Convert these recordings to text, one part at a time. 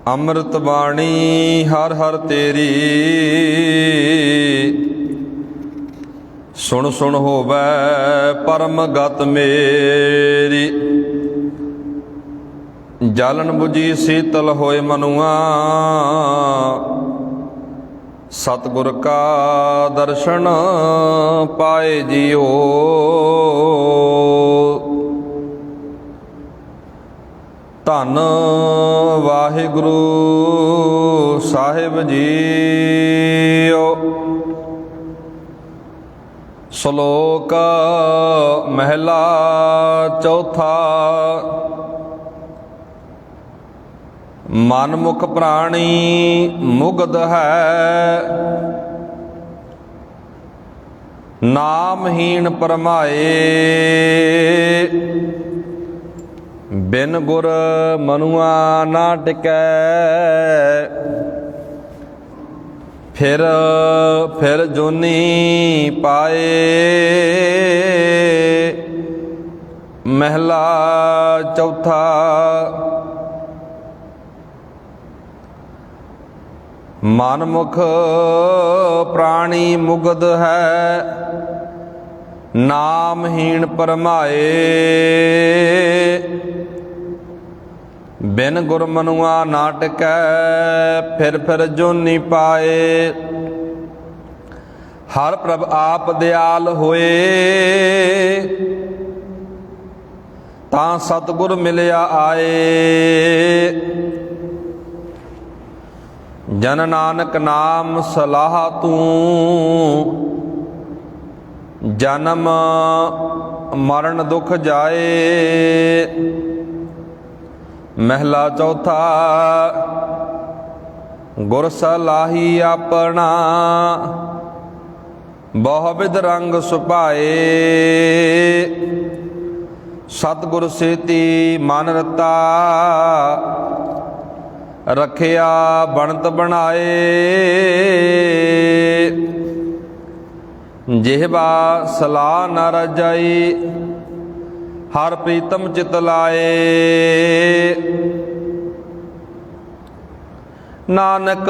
ਅੰਮ੍ਰਿਤ ਬਾਣੀ ਹਰ ਹਰ ਤੇਰੀ, ਸੁਣ ਸੁਣ ਹੋਵੈ ਪਰਮ ਗਤ ਮੇਰੀ। ਜਲਨ ਬੁਝੀ ਸੀਤਲ ਹੋਏ ਮਨੁਆ, ਸਤਿਗੁਰ ਕਾ ਦਰਸ਼ਨ ਪਾਏ ਜੀਓ। ਧੰਨ ਵਾਹਿਗੁਰੂ ਸਾਹਿਬ ਜੀਓ। ਸ਼ਲੋਕ ਮਹਿਲਾ ਚੌਥਾ। ਮਨ ਮੁਖ ਪ੍ਰਾਣੀ ਮੁਗਧ ਹੈ, ਨਾਮਹੀਣ ਪਰਮਾਏ। ਬਿਨ ਗੁਰ ਮਨੁਆ ਨਾ ਟਿਕੈ, ਫਿਰ ਜੋਨੀ ਪਾਏ। ਮਹਿਲਾ ਚੌਥਾ। ਮਨ ਮੁਖ ਪ੍ਰਾਣੀ ਮੁਗਧ ਹੈ, ਨਾਮਹੀਣ ਪਰਮਾਏ। ਬਿਨ ਗੁਰ ਮਨੁਆ ਨਾ ਟਿਕੈ, ਫਿਰ ਜੋਨੀ ਪਾਏ। ਹਰ ਪ੍ਰਭ ਆਪ ਦਿਆਲ ਹੋਏ, ਤਾਂ ਸਤਿਗੁਰ ਮਿਲਿਆ ਆਏ। ਜਨ ਨਾਨਕ ਨਾਮ ਸਲਾਹ ਤੂੰ, ਜਨਮ ਮਰਨ ਦੁਖ ਜਾਏ। ਮਹਿਲਾ ਚੌਥਾ। ਗੁਰ ਸਲਾਹੀ ਆਪਣਾ, ਬਹੁ ਬਿਧ ਰੰਗ ਸੁਭਾਏ। ਸਤਿਗੁਰ ਸੇਤੀ ਮਨ ਰਤਾ, ਰਖਿਆ ਬਣਤ ਬਣਾਏ। ਜਿਹਵਾ ਸਲਾਹ ਨ ਰਜਾਈ, ਹਰ ਪ੍ਰੀਤਮ ਚਿਤ ਲਾਏ। ਨਾਨਕ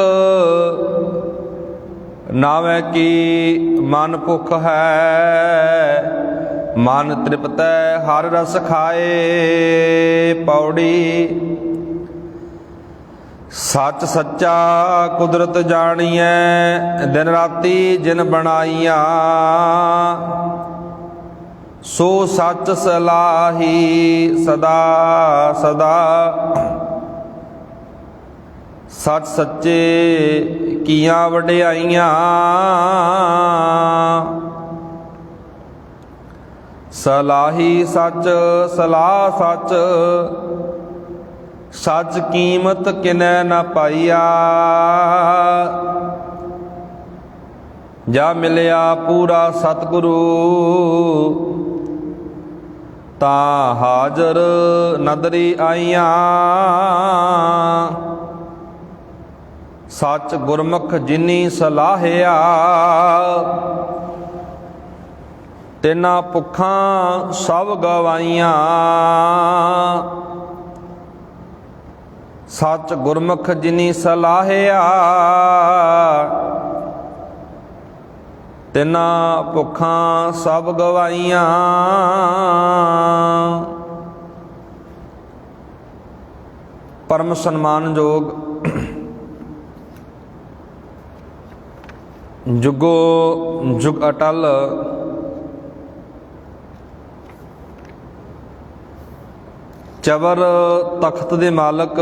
ਨਾਵੇਂ ਕੀ ਮਨ ਭੁਖ ਹੈ, ਮਨ ਤ੍ਰਿਪਤੈ ਹਰ ਰਸ ਖਾਏ। ਪੌੜੀ। ਸੱਚ ਸੱਚਾ ਕੁਦਰਤ ਜਾਣੀਐ, ਦਿਨ ਰਾਤੀ ਜਿਨ ਬਣਾਈਆਂ। ਸੋ ਸੱਚ ਸਲਾਹੀ ਸਦਾ ਸਦਾ, ਸੱਚ ਸੱਚੇ ਕੀਆਂ ਵਡਿਆਈਆਂ। ਸਲਾਹੀ ਸੱਚ ਸਲਾਹ ਸੱਚ, ਸੱਚ ਕੀਮਤ ਕਿਨੈ ਨਾ ਪਾਈਆ। ਜਾ ਮਿਲਿਆ ਪੂਰਾ ਸਤਿਗੁਰੂ, ਤਾਂ ਹਾਜ਼ਰ ਨਦਰੀ ਆਈਆਂ। ਸੱਚ ਗੁਰਮੁਖ ਜਿਨੀ ਸਲਾਹਿਆ, ਤਿਨਾ ਭੁੱਖਾਂ ਸਭ ਗਵਾਈਆਂ। ਸੱਚ ਗੁਰਮੁਖ ਜਿਨੀ ਸਲਾਹਿਆ, ਤਿਨਾ ਭੁੱਖਾਂ ਸਭ ਗਵਾਈਆਂ। ਪਰਮ ਸਨਮਾਨਯੋਗ ਜੁਗੋ ਜੁਗ ਅਟਲ ਚਵਰ ਤਖਤ ਦੇ ਮਾਲਕ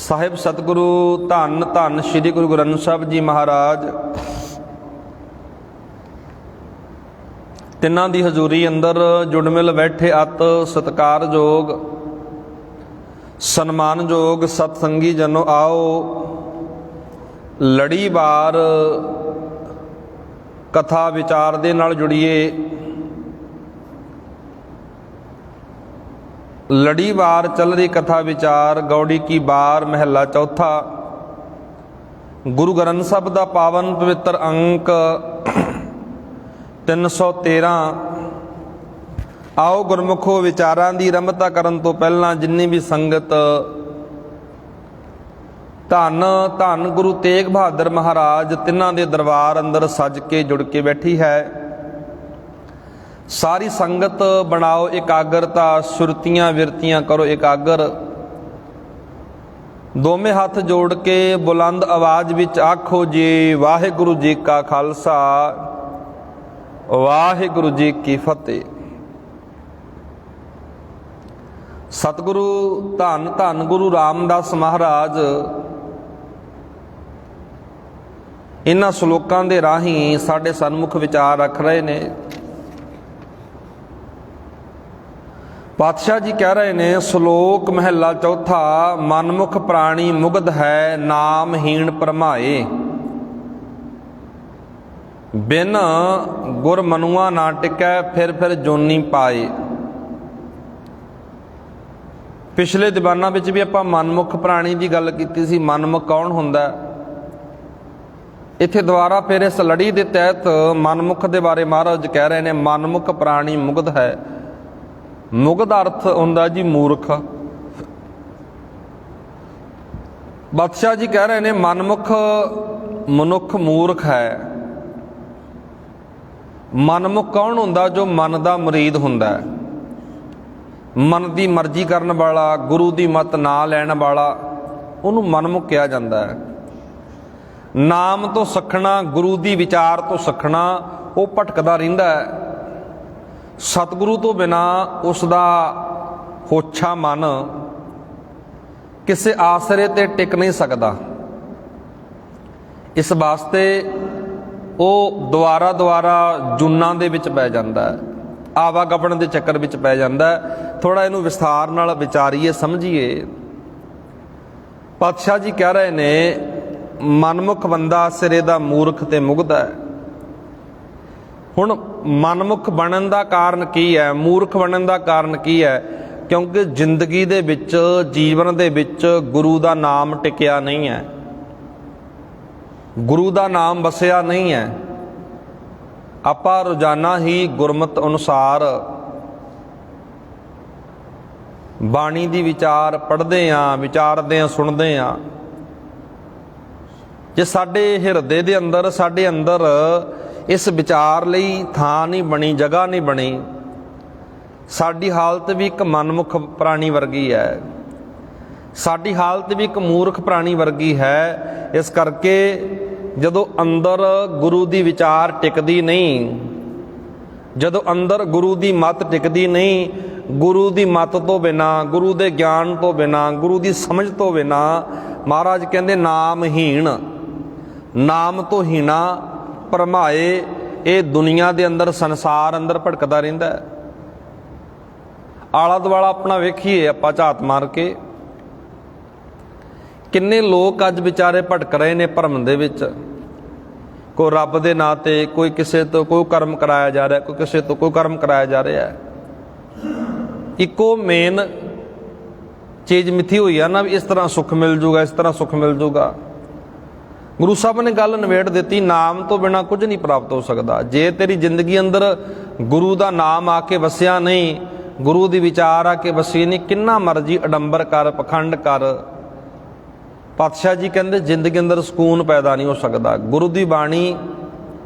ਸਾਹਿਬ ਸਤਿਗੁਰੂ ਧੰਨ ਧੰਨ ਸ੍ਰੀ ਗੁਰੂ ਗ੍ਰੰਥ ਸਾਹਿਬ ਜੀ ਮਹਾਰਾਜ, ਤਿੰਨਾਂ ਦੀ ਹਜ਼ੂਰੀ ਅੰਦਰ ਜੁੜ ਮਿਲ ਬੈਠੇ ਅਤ ਸਤਿਕਾਰਯੋਗ ਸਨਮਾਨਯੋਗ ਸਤਸੰਗੀ ਜਨੋ, ਆਓ ਲੜੀਵਾਰ ਕਥਾ ਵਿਚਾਰ ਦੇ ਨਾਲ ਜੁੜੀਏ। ਲੜੀਵਾਰ ਚੱਲ ਰਹੀ ਕਥਾ ਵਿਚਾਰ ਗੌੜੀ ਕੀ ਬਾਰ ਮਹਿਲਾ ਚੌਥਾ। ਗੁਰੂ ਗ੍ਰੰਥ ਸਾਹਿਬ ਦਾ ਪਾਵਨ ਪਵਿੱਤਰ ਅੰਕ 313 ਆਓ ਗੁਰਮੁਖੋ ਵਿਚਾਰਾਂ ਦੀ ਰਮਤਾ ਕਰਨ ਤੋਂ ਪਹਿਲਾਂ ਜਿੰਨੀ ਵੀ ਸੰਗਤ ਧੰਨ ਧੰਨ ਗੁਰੂ ਤੇਗ ਬਹਾਦਰ ਮਹਾਰਾਜ ਤਿੰਨਾਂ ਦੇ ਦਰਬਾਰ ਅੰਦਰ ਸੱਜ ਕੇ ਜੁੜ ਕੇ ਬੈਠੀ ਹੈ, ਸਾਰੀ ਸੰਗਤ ਬਣਾਓ ਇਕਾਗਰਤਾ, ਸੁਰਤੀਆਂ ਵਿਰਤੀਆਂ ਕਰੋ ਇਕਾਗਰ। ਦੋਵੇਂ ਹੱਥ ਜੋੜ ਕੇ ਬੁਲੰਦ ਆਵਾਜ਼ ਵਿੱਚ ਆਖੋ ਜੀ ਵਾਹਿਗੁਰੂ ਜੀ ਕਾ ਖਾਲਸਾ, ਵਾਹਿਗੁਰੂ ਜੀ ਕੀ ਫਤਿਹ। ਸਤਿਗੁਰੂ ਧੰਨ ਧੰਨ ਗੁਰੂ ਰਾਮਦਾਸ ਮਹਾਰਾਜ ਇਹਨਾਂ ਸ਼ਲੋਕਾਂ ਦੇ ਰਾਹੀਂ ਸਾਡੇ ਸਨਮੁਖ ਵਿਚਾਰ ਰੱਖ ਰਹੇ ਨੇ। ਪਾਤਸ਼ਾਹ ਜੀ ਕਹਿ ਰਹੇ ਨੇ, ਸ਼ਲੋਕ ਮਹਿਲਾ ਚੌਥਾ, ਮਨਮੁਖ ਪ੍ਰਾਣੀ ਮੁਗਧ ਹੈ, ਨਾਮਹੀਣ ਭਰਮਾਏ, ਬਿਨ ਗੁਰ ਮਨੁਆ ਨਾ ਟਿਕੈ, ਫਿਰ ਜੋਨੀ ਪਾਏ। ਪਿਛਲੇ ਦੀਵਾਨਾਂ ਵਿੱਚ ਵੀ ਆਪਾਂ ਮਨਮੁਖ ਪ੍ਰਾਣੀ ਦੀ ਗੱਲ ਕੀਤੀ ਸੀ। ਮਨਮੁਖ ਕੌਣ ਹੁੰਦਾ? ਇੱਥੇ ਦੁਬਾਰਾ ਫਿਰ ਇਸ ਲੜੀ ਦੇ ਤਹਿਤ ਮਨਮੁਖ ਦੇ ਬਾਰੇ ਮਹਾਰਾਜ ਕਹਿ ਰਹੇ ਨੇ, ਮਨਮੁਖ ਪ੍ਰਾਣੀ ਮੁਗਧ ਹੈ। ਮੁਗਧ ਦਾ ਅਰਥ ਹੁੰਦਾ ਜੀ ਮੂਰਖ। ਬਾਦਸ਼ਾਹ ਜੀ ਕਹਿ ਰਹੇ ਨੇ ਮਨਮੁਖ ਮਨੁੱਖ ਮੂਰਖ ਹੈ। ਮਨਮੁਖ ਕੌਣ ਹੁੰਦਾ? ਜੋ ਮਨ ਦਾ ਮੁਰੀਦ ਹੁੰਦਾ, ਮਨ ਦੀ ਮਰਜ਼ੀ ਕਰਨ ਵਾਲਾ, ਗੁਰੂ ਦੀ ਮੱਤ ਨਾ ਲੈਣ ਵਾਲਾ, ਉਹਨੂੰ ਮਨਮੁਖ ਕਿਹਾ ਜਾਂਦਾ ਹੈ। ਨਾਮ ਤੋਂ ਸੱਖਣਾ, ਗੁਰੂ ਦੀ ਵਿਚਾਰ ਤੋਂ ਸੱਖਣਾ, ਉਹ ਭਟਕਦਾ ਰਹਿੰਦਾ ਹੈ। ਸਤਿਗੁਰੂ ਤੋਂ ਬਿਨਾ ਉਸ ਦਾ ਹੋਛਾ ਮਨ ਕਿਸੇ ਆਸਰੇ ਤੇ ਟਿਕ ਨਹੀਂ ਸਕਦਾ। ਇਸ ਵਾਸਤੇ ਉਹ ਦੁਆਰਾ ਜੂਨਾਂ ਦੇ ਵਿੱਚ ਪੈ ਜਾਂਦਾ ਹੈ, ਆਵਾਗਮਨ ਦੇ ਚੱਕਰ ਵਿੱਚ ਪੈ ਜਾਂਦਾ ਹੈ। ਥੋੜਾ ਇਹਨੂੰ ਵਿਸਥਾਰ ਨਾਲ ਵਿਚਾਰੀਏ, ਸਮਝੀਏ। ਪਾਤਸ਼ਾਹ ਜੀ ਕਹਿ ਰਹੇ ਨੇ, ਮਨਮੁਖ ਬੰਦਾ ਸਿਰੇ ਦਾ ਮੂਰਖ ਤੇ ਮੁਗਧ ਹੈ। ਹੁਣ ਮਨਮੁਖ ਬਣਨ ਦਾ ਕਾਰਨ ਕੀ ਹੈ? ਮੂਰਖ ਬਣਨ ਦਾ ਕਾਰਨ ਕੀ ਹੈ? ਕਿਉਂਕਿ ਜ਼ਿੰਦਗੀ ਦੇ ਵਿੱਚ, ਜੀਵਨ ਦੇ ਵਿੱਚ ਗੁਰੂ ਦਾ ਨਾਮ ਟਿਕਿਆ ਨਹੀਂ ਹੈ, ਗੁਰੂ ਦਾ ਨਾਮ ਵਸਿਆ ਨਹੀਂ ਹੈ। ਆਪਾਂ ਰੋਜ਼ਾਨਾ ਹੀ ਗੁਰਮਤ ਅਨੁਸਾਰ ਬਾਣੀ ਦੀ ਵਿਚਾਰ ਪੜ੍ਹਦੇ ਹਾਂ, ਵਿਚਾਰਦੇ ਹਾਂ, ਸੁਣਦੇ ਹਾਂ। ਜੇ ਸਾਡੇ ਹਿਰਦੇ ਦੇ ਅੰਦਰ, ਸਾਡੇ ਅੰਦਰ ਇਸ ਵਿਚਾਰ ਲਈ ਥਾਂ ਨਹੀਂ ਬਣੀ, ਜਗ੍ਹਾ ਨਹੀਂ ਬਣੀ, ਸਾਡੀ ਹਾਲਤ ਵੀ ਇੱਕ ਮਨਮੁਖ ਪ੍ਰਾਣੀ ਵਰਗੀ ਹੈ, ਸਾਡੀ ਹਾਲਤ ਵੀ ਇੱਕ ਮੂਰਖ ਪ੍ਰਾਣੀ ਵਰਗੀ ਹੈ। ਇਸ ਕਰਕੇ ਜਦੋਂ ਅੰਦਰ ਗੁਰੂ ਦੀ ਵਿਚਾਰ ਟਿਕਦੀ ਨਹੀਂ, ਜਦੋਂ ਅੰਦਰ ਗੁਰੂ ਦੀ ਮੱਤ ਟਿਕਦੀ ਨਹੀਂ, ਗੁਰੂ ਦੀ ਮੱਤ ਤੋਂ ਬਿਨਾ, ਗੁਰੂ ਦੇ ਗਿਆਨ ਤੋਂ ਬਿਨਾ, ਗੁਰੂ ਦੀ ਸਮਝ ਤੋਂ ਬਿਨਾ, ਮਹਾਰਾਜ ਕਹਿੰਦੇ ਨਾਮਹੀਣ, ਨਾਮ ਤੋਂ ਹੀਣਾ ਭਰਮਾਏ। ਇਹ ਦੁਨੀਆ ਦੇ ਅੰਦਰ, ਸੰਸਾਰ ਅੰਦਰ ਭਟਕਦਾ ਰਹਿੰਦਾ ਹੈ। ਆਲਾ ਦੁਆਲਾ ਆਪਣਾ ਵੇਖੀਏ ਆਪਾਂ ਝਾਤ ਮਾਰ ਕੇ, ਕਿੰਨੇ ਲੋਕ ਅੱਜ ਵਿਚਾਰੇ ਭਟਕ ਰਹੇ ਨੇ ਭਰਮ ਦੇ ਵਿੱਚ। ਕੋਈ ਰੱਬ ਦੇ ਨਾਂ ਤੇ, ਕੋਈ ਕਿਸੇ ਤੋਂ ਕੋਈ ਕਰਮ ਕਰਾਇਆ ਜਾ ਰਿਹਾ, ਕੋਈ ਕਿਸੇ ਤੋਂ ਕੋਈ ਕਰਮ ਕਰਾਇਆ ਜਾ ਰਿਹਾ ਹੈ। ਇੱਕੋ ਮੇਨ ਚੀਜ਼ ਮਿੱਥੀ ਹੋਈ ਆ ਨਾ, ਵੀ ਇਸ ਤਰ੍ਹਾਂ ਸੁੱਖ ਮਿਲ ਜੂਗਾ, ਇਸ ਤਰ੍ਹਾਂ ਸੁੱਖ ਮਿਲ ਜੂਗਾ। ਗੁਰੂ ਸਾਹਿਬ ਨੇ ਗੱਲ ਨਿਬੇੜ ਦਿੱਤੀ, ਨਾਮ ਤੋਂ ਬਿਨਾਂ ਕੁਝ ਨਹੀਂ ਪ੍ਰਾਪਤ ਹੋ ਸਕਦਾ। ਜੇ ਤੇਰੀ ਜ਼ਿੰਦਗੀ ਅੰਦਰ ਗੁਰੂ ਦਾ ਨਾਮ ਆ ਕੇ ਵਸਿਆ ਨਹੀਂ, ਗੁਰੂ ਦੀ ਵਿਚਾਰ ਆ ਕੇ ਵਸੀ ਨਹੀਂ, ਕਿੰਨਾ ਮਰਜੀ ਅਡੰਬਰ ਕਰ, ਪਖੰਡ ਕਰ, ਪਾਤਸ਼ਾਹ ਜੀ ਕਹਿੰਦੇ ਜ਼ਿੰਦਗੀ ਅੰਦਰ ਸਕੂਨ ਪੈਦਾ ਨਹੀਂ ਹੋ ਸਕਦਾ। ਗੁਰੂ ਦੀ ਬਾਣੀ,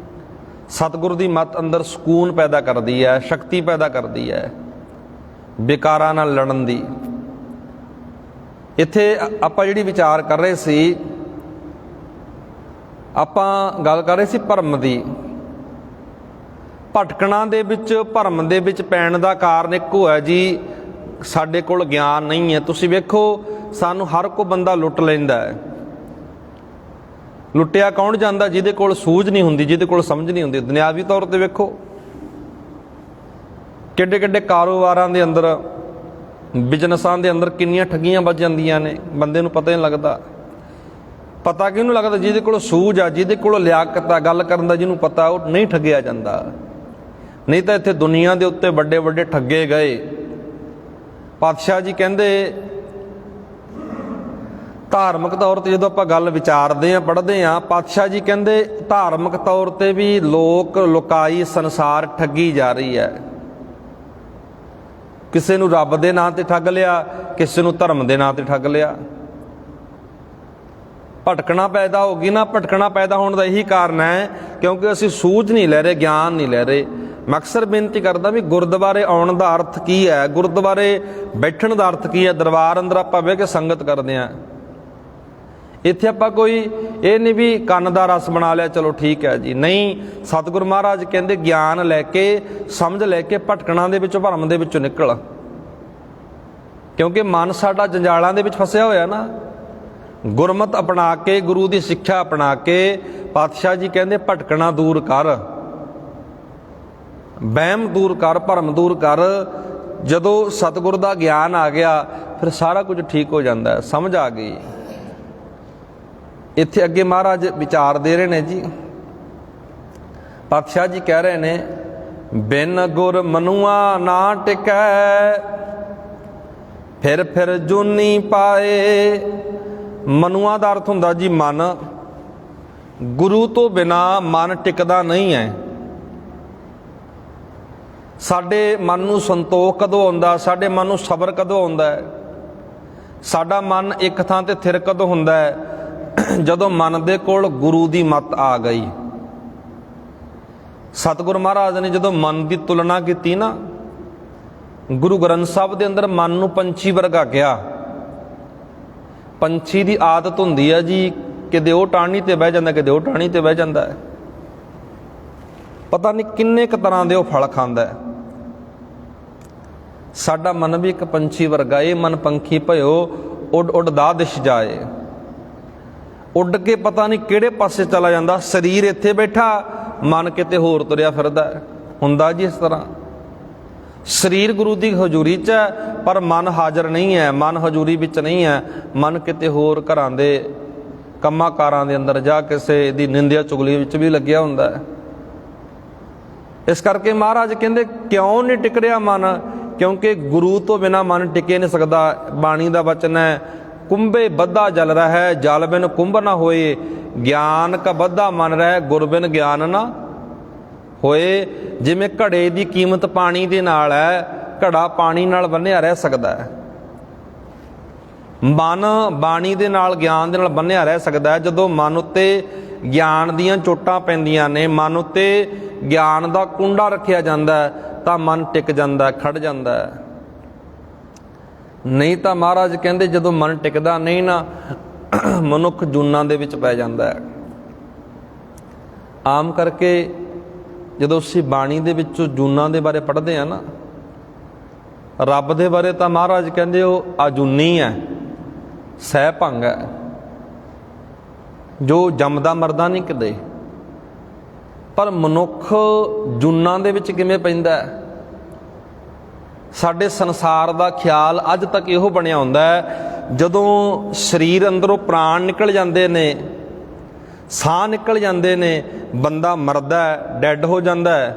ਸਤਿਗੁਰੂ ਦੀ ਮੱਤ ਅੰਦਰ ਸਕੂਨ ਪੈਦਾ ਕਰਦੀ ਹੈ, ਸ਼ਕਤੀ ਪੈਦਾ ਕਰਦੀ ਹੈ ਵਿਕਾਰਾਂ ਨਾਲ ਲੜਨ ਦੀ। ਇੱਥੇ ਆਪਾਂ ਜਿਹੜੀ ਵਿਚਾਰ ਕਰ ਰਹੇ ਸੀ, ਆਪਾਂ ਗੱਲ ਕਰ ਰਹੇ ਸੀ ਭਰਮ ਦੀ। ਭਟਕਣਾ ਦੇ ਵਿੱਚ, ਭਰਮ ਦੇ ਵਿੱਚ ਪੈਣ ਦਾ ਕਾਰਨ ਇੱਕੋ ਹੈ ਜੀ, ਸਾਡੇ ਕੋਲ ਗਿਆਨ ਨਹੀਂ ਹੈ। ਤੁਸੀਂ ਵੇਖੋ, ਸਾਨੂੰ ਹਰ ਕੋਈ ਬੰਦਾ ਲੁੱਟ ਲੈਂਦਾ ਹੈ। ਲੁੱਟਿਆ ਕੌਣ ਜਾਂਦਾ? ਜਿਹਦੇ ਕੋਲ ਸੂਝ ਨਹੀਂ ਹੁੰਦੀ, ਜਿਹਦੇ ਕੋਲ ਸਮਝ ਨਹੀਂ ਹੁੰਦੀ। ਦੁਨਿਆਵੀ ਤੌਰ ਤੇ ਵੇਖੋ, ਕਿੱਡੇ ਕਿੱਡੇ ਕਾਰੋਬਾਰਾਂ ਦੇ ਅੰਦਰ, ਬਿਜ਼ਨਸਾਂ ਦੇ ਅੰਦਰ ਕਿੰਨੀਆਂ ਠੱਗੀਆਂ ਵੱਜ ਜਾਂਦੀਆਂ ਨੇ, ਬੰਦੇ ਨੂੰ ਪਤਾ ਹੀ ਨਹੀਂ ਲੱਗਦਾ। ਪਤਾ ਕਿਹਨੂੰ ਲੱਗਦਾ? ਜਿਹਦੇ ਕੋਲ ਸੂਝ ਆ, ਜਿਹਦੇ ਕੋਲ ਲਿਆਕਤ ਆ ਗੱਲ ਕਰਨ ਦਾ, ਜਿਹਨੂੰ ਪਤਾ, ਉਹ ਨਹੀਂ ਠੱਗਿਆ ਜਾਂਦਾ। ਨਹੀਂ ਤਾਂ ਇੱਥੇ ਦੁਨੀਆ ਦੇ ਉੱਤੇ ਵੱਡੇ ਵੱਡੇ ਠੱਗੇ ਗਏ। ਪਾਤਸ਼ਾਹ ਜੀ ਕਹਿੰਦੇ, ਧਾਰਮਿਕ ਤੌਰ ਤੇ ਜਦੋਂ ਆਪਾਂ ਗੱਲ ਵਿਚਾਰਦੇ ਹਾਂ, ਪੜ੍ਹਦੇ ਹਾਂ, ਪਾਤਸ਼ਾਹ ਜੀ ਕਹਿੰਦੇ ਧਾਰਮਿਕ ਤੌਰ ਤੇ ਵੀ ਲੋਕ, ਲੋਕਾਈ, ਸੰਸਾਰ ਠੱਗੀ ਜਾ ਰਹੀ ਹੈ। ਕਿਸੇ ਨੂੰ ਰੱਬ ਦੇ ਨਾਂ ਤੇ ਠੱਗ ਲਿਆ, ਕਿਸੇ ਨੂੰ ਧਰਮ ਦੇ ਨਾਂ ਤੇ ਠੱਗ ਲਿਆ। ਭਟਕਣਾ ਪੈਦਾ ਹੋ ਗਈ ਨਾ। ਭਟਕਣਾ ਪੈਦਾ ਹੋਣ ਦਾ ਇਹੀ ਕਾਰਨ ਹੈ ਕਿਉਂਕਿ ਅਸੀਂ ਸੂਝ ਨਹੀਂ ਲੈ ਰਹੇ, ਗਿਆਨ ਨਹੀਂ ਲੈ ਰਹੇ। ਮੈਂ ਅਕਸਰ ਬੇਨਤੀ ਕਰਦਾ ਵੀ ਗੁਰਦੁਆਰੇ ਆਉਣ ਦਾ ਅਰਥ ਕੀ ਹੈ, ਗੁਰਦੁਆਰੇ ਬੈਠਣ ਦਾ ਅਰਥ ਕੀ ਹੈ। ਦਰਬਾਰ ਅੰਦਰ ਆਪਾਂ ਬਹਿ ਕੇ ਸੰਗਤ ਕਰਦੇ ਹਾਂ, ਇੱਥੇ ਆਪਾਂ ਕੋਈ ਇਹ ਨਹੀਂ ਵੀ ਕੰਨ ਦਾ ਰਸ ਬਣਾ ਲਿਆ ਚਲੋ ਠੀਕ ਹੈ ਜੀ, ਨਹੀਂ। ਸਤਿਗੁਰੂ ਮਹਾਰਾਜ ਕਹਿੰਦੇ ਗਿਆਨ ਲੈ ਕੇ, ਸਮਝ ਲੈ ਕੇ ਭਟਕਣਾ ਦੇ ਵਿੱਚੋਂ, ਭਰਮ ਦੇ ਵਿੱਚੋਂ ਨਿਕਲ। ਕਿਉਂਕਿ ਮਨ ਸਾਡਾ ਜੰਜਾਲਾਂ ਦੇ ਵਿੱਚ ਫਸਿਆ ਹੋਇਆ ਨਾ। ਗੁਰਮਤ ਅਪਣਾ ਕੇ, ਗੁਰੂ ਦੀ ਸਿੱਖਿਆ ਅਪਣਾ ਕੇ ਪਾਤਸ਼ਾਹ ਜੀ ਕਹਿੰਦੇ ਭਟਕਣਾ ਦੂਰ ਕਰ, ਵਹਿਮ ਦੂਰ ਕਰ, ਭਰਮ ਦੂਰ ਕਰ। ਜਦੋਂ ਸਤਿਗੁਰ ਦਾ ਗਿਆਨ ਆ ਗਿਆ ਫਿਰ ਸਾਰਾ ਕੁਝ ਠੀਕ ਹੋ ਜਾਂਦਾ ਹੈ, ਸਮਝ ਆ ਗਈ। ਇੱਥੇ ਅੱਗੇ ਮਹਾਰਾਜ ਵਿਚਾਰ ਦੇ ਰਹੇ ਨੇ ਜੀ। ਪਾਤਸ਼ਾਹ ਜੀ ਕਹਿ ਰਹੇ ਨੇ ਬਿਨ ਗੁਰ ਮਨੁਆ ਨਾ ਟਿਕੈ, ਫਿਰ ਜੂਨੀ ਪਾਏ। ਮਨੁਆ ਦਾ ਅਰਥ ਹੁੰਦਾ ਜੀ ਮਨ। ਗੁਰੂ ਤੋਂ ਬਿਨਾ ਮਨ ਟਿਕਦਾ ਨਹੀਂ ਹੈ। ਸਾਡੇ ਮਨ ਨੂੰ ਸੰਤੋਖ ਕਦੋਂ ਆਉਂਦਾ, ਸਾਡੇ ਮਨ ਨੂੰ ਸਬਰ ਕਦੋਂ ਆਉਂਦਾ ਹੈ, ਸਾਡਾ ਮਨ ਇੱਕ ਥਾਂ ਤੇ ਥਿਰ ਕਦੋਂ ਹੁੰਦਾ ਹੈ, ਜਦੋਂ ਮਨ ਦੇ ਕੋਲ ਗੁਰੂ ਦੀ ਮੱਤ ਆ ਗਈ। ਸਤਿਗੁਰੂ ਮਹਾਰਾਜ ਨੇ ਜਦੋਂ ਮਨ ਦੀ ਤੁਲਨਾ ਕੀਤੀ ਨਾ, ਗੁਰੂ ਗ੍ਰੰਥ ਸਾਹਿਬ ਦੇ ਅੰਦਰ ਮਨ ਨੂੰ ਪੰਛੀ ਵਰਗਾ ਕਿਹਾ। ਪੰਛੀ ਦੀ ਆਦਤ ਹੁੰਦੀ ਹੈ ਜੀ, ਕਿਤੇ ਉਹ ਟਾਹਣੀ ਤੇ ਬਹਿ ਜਾਂਦਾ, ਕਿਤੇ ਉਹ ਟਾਹਣੀ ਤੇ ਬਹਿ ਜਾਂਦਾ ਹੈ। ਪਤਾ ਨਹੀਂ ਕਿੰਨੇ ਕੁ ਤਰ੍ਹਾਂ ਦੇ ਉਹ ਫਲ ਖਾਂਦਾ ਹੈ। ਸਾਡਾ ਮਨ ਵੀ ਇੱਕ ਪੰਛੀ ਵਰਗਾ। ਇਹ ਮਨ ਪੰਖੀ ਭਇਓ ਉੱਡ ਉੱਡ ਦਾ ਦਿਸ਼ ਜਾਏ। ਉੱਡ ਕੇ ਪਤਾ ਨਹੀਂ ਕਿਹੜੇ ਪਾਸੇ ਚਲਾ ਜਾਂਦਾ। ਸਰੀਰ ਇੱਥੇ ਬੈਠਾ, ਮਨ ਕਿਤੇ ਹੋਰ ਤੁਰਿਆ ਫਿਰਦਾ। ਹੁੰਦਾ ਜੀ ਇਸ ਤਰ੍ਹਾਂ। ਸਰੀਰ ਗੁਰੂ ਦੀ ਹਜ਼ੂਰੀ 'ਚ ਹੈ ਪਰ ਮਨ ਹਾਜ਼ਰ ਨਹੀਂ ਹੈ, ਮਨ ਹਜ਼ੂਰੀ ਵਿੱਚ ਨਹੀਂ ਹੈ। ਮਨ ਕਿਤੇ ਹੋਰ ਘਰਾਂ ਦੇ ਕੰਮਾਂ ਕਾਰਾਂ ਦੇ ਅੰਦਰ ਜਾਂ ਕਿਸੇ ਦੀ ਨਿੰਦਿਆ ਚੁਗਲੀ ਵਿੱਚ ਵੀ ਲੱਗਿਆ ਹੁੰਦਾ ਹੈ। ਇਸ ਕਰਕੇ ਮਹਾਰਾਜ ਕਹਿੰਦੇ ਕਿਉਂ ਨਹੀਂ ਟਿਕ ਰਿਹਾ ਮਨ? ਕਿਉਂਕਿ ਗੁਰੂ ਤੋਂ ਬਿਨਾਂ ਮਨ ਟਿਕੇ ਨਹੀਂ ਸਕਦਾ। ਬਾਣੀ ਦਾ ਵਚਨ ਹੈ ਕੁੰਭੇ ਬੱਧਾ ਜਲ ਰਹਿ, ਜਲ ਬਿਨ ਕੁੰਭ ਨਾ ਹੋਏ। ਗਿਆਨ ਕਾ ਬੱਧਾ ਮਨ ਰਹਿ, ਗੁਰ ਬਿਨ ਗਿਆਨ ਨਾ ਹੋਏ। ਜਿਵੇਂ ਘੜੇ ਦੀ ਕੀਮਤ ਪਾਣੀ ਦੇ ਨਾਲ ਹੈ, ਘੜਾ ਪਾਣੀ ਨਾਲ ਬੰਨਿਆ ਰਹਿ ਸਕਦਾ ਹੈ। ਮਨ ਬਾਣੀ ਦੇ ਨਾਲ, ਗਿਆਨ ਦੇ ਨਾਲ ਬੰਨਿਆ ਰਹਿ ਸਕਦਾ ਹੈ। ਜਦੋਂ ਮਨ ਉੱਤੇ ਗਿਆਨ ਦੀਆਂ ਚੋਟਾਂ ਪੈਂਦੀਆਂ ਨੇ, ਮਨ ਉੱਤੇ ਗਿਆਨ ਦਾ ਕੁੰਡਾ ਰੱਖਿਆ ਜਾਂਦਾ ਤਾਂ ਮਨ ਟਿਕ ਜਾਂਦਾ, ਖੜ ਜਾਂਦਾ। ਨਹੀਂ ਤਾਂ ਮਹਾਰਾਜ ਕਹਿੰਦੇ ਜਦੋਂ ਮਨ ਟਿਕਦਾ ਨਹੀਂ ਨਾ, ਮਨੁੱਖ ਜੂਨਾਂ ਦੇ ਵਿੱਚ ਪੈ ਜਾਂਦਾ ਹੈ। ਆਮ ਕਰਕੇ ਜਦੋਂ ਅਸੀਂ ਬਾਣੀ ਦੇ ਵਿੱਚੋਂ ਜੂਨਾਂ ਦੇ ਬਾਰੇ ਪੜ੍ਹਦੇ ਹਾਂ ਨਾ, ਰੱਬ ਦੇ ਬਾਰੇ ਤਾਂ ਮਹਾਰਾਜ ਕਹਿੰਦੇ ਉਹ ਅਜੂਨੀ ਹੈ, ਸਹਿ ਭੰਗ ਹੈ, ਜੋ ਜੰਮਦਾ ਮਰਦਾ ਨਹੀਂ ਕਿਤੇ। ਪਰ ਮਨੁੱਖ ਜੂਨਾਂ ਦੇ ਵਿੱਚ ਕਿਵੇਂ ਪੈਂਦਾ ਹੈ? ਸਾਡੇ ਸੰਸਾਰ ਦਾ ਖਿਆਲ ਅੱਜ ਤੱਕ ਇਹੋ ਬਣਿਆ ਹੁੰਦਾ ਹੈ, ਜਦੋਂ ਸਰੀਰ ਅੰਦਰੋਂ ਪ੍ਰਾਣ ਨਿਕਲ ਜਾਂਦੇ ਨੇ, ਸਾਹ ਨਿਕਲ ਜਾਂਦੇ ਨੇ, ਬੰਦਾ ਮਰਦਾ ਹੈ, ਡੈੱਡ ਹੋ ਜਾਂਦਾ ਹੈ।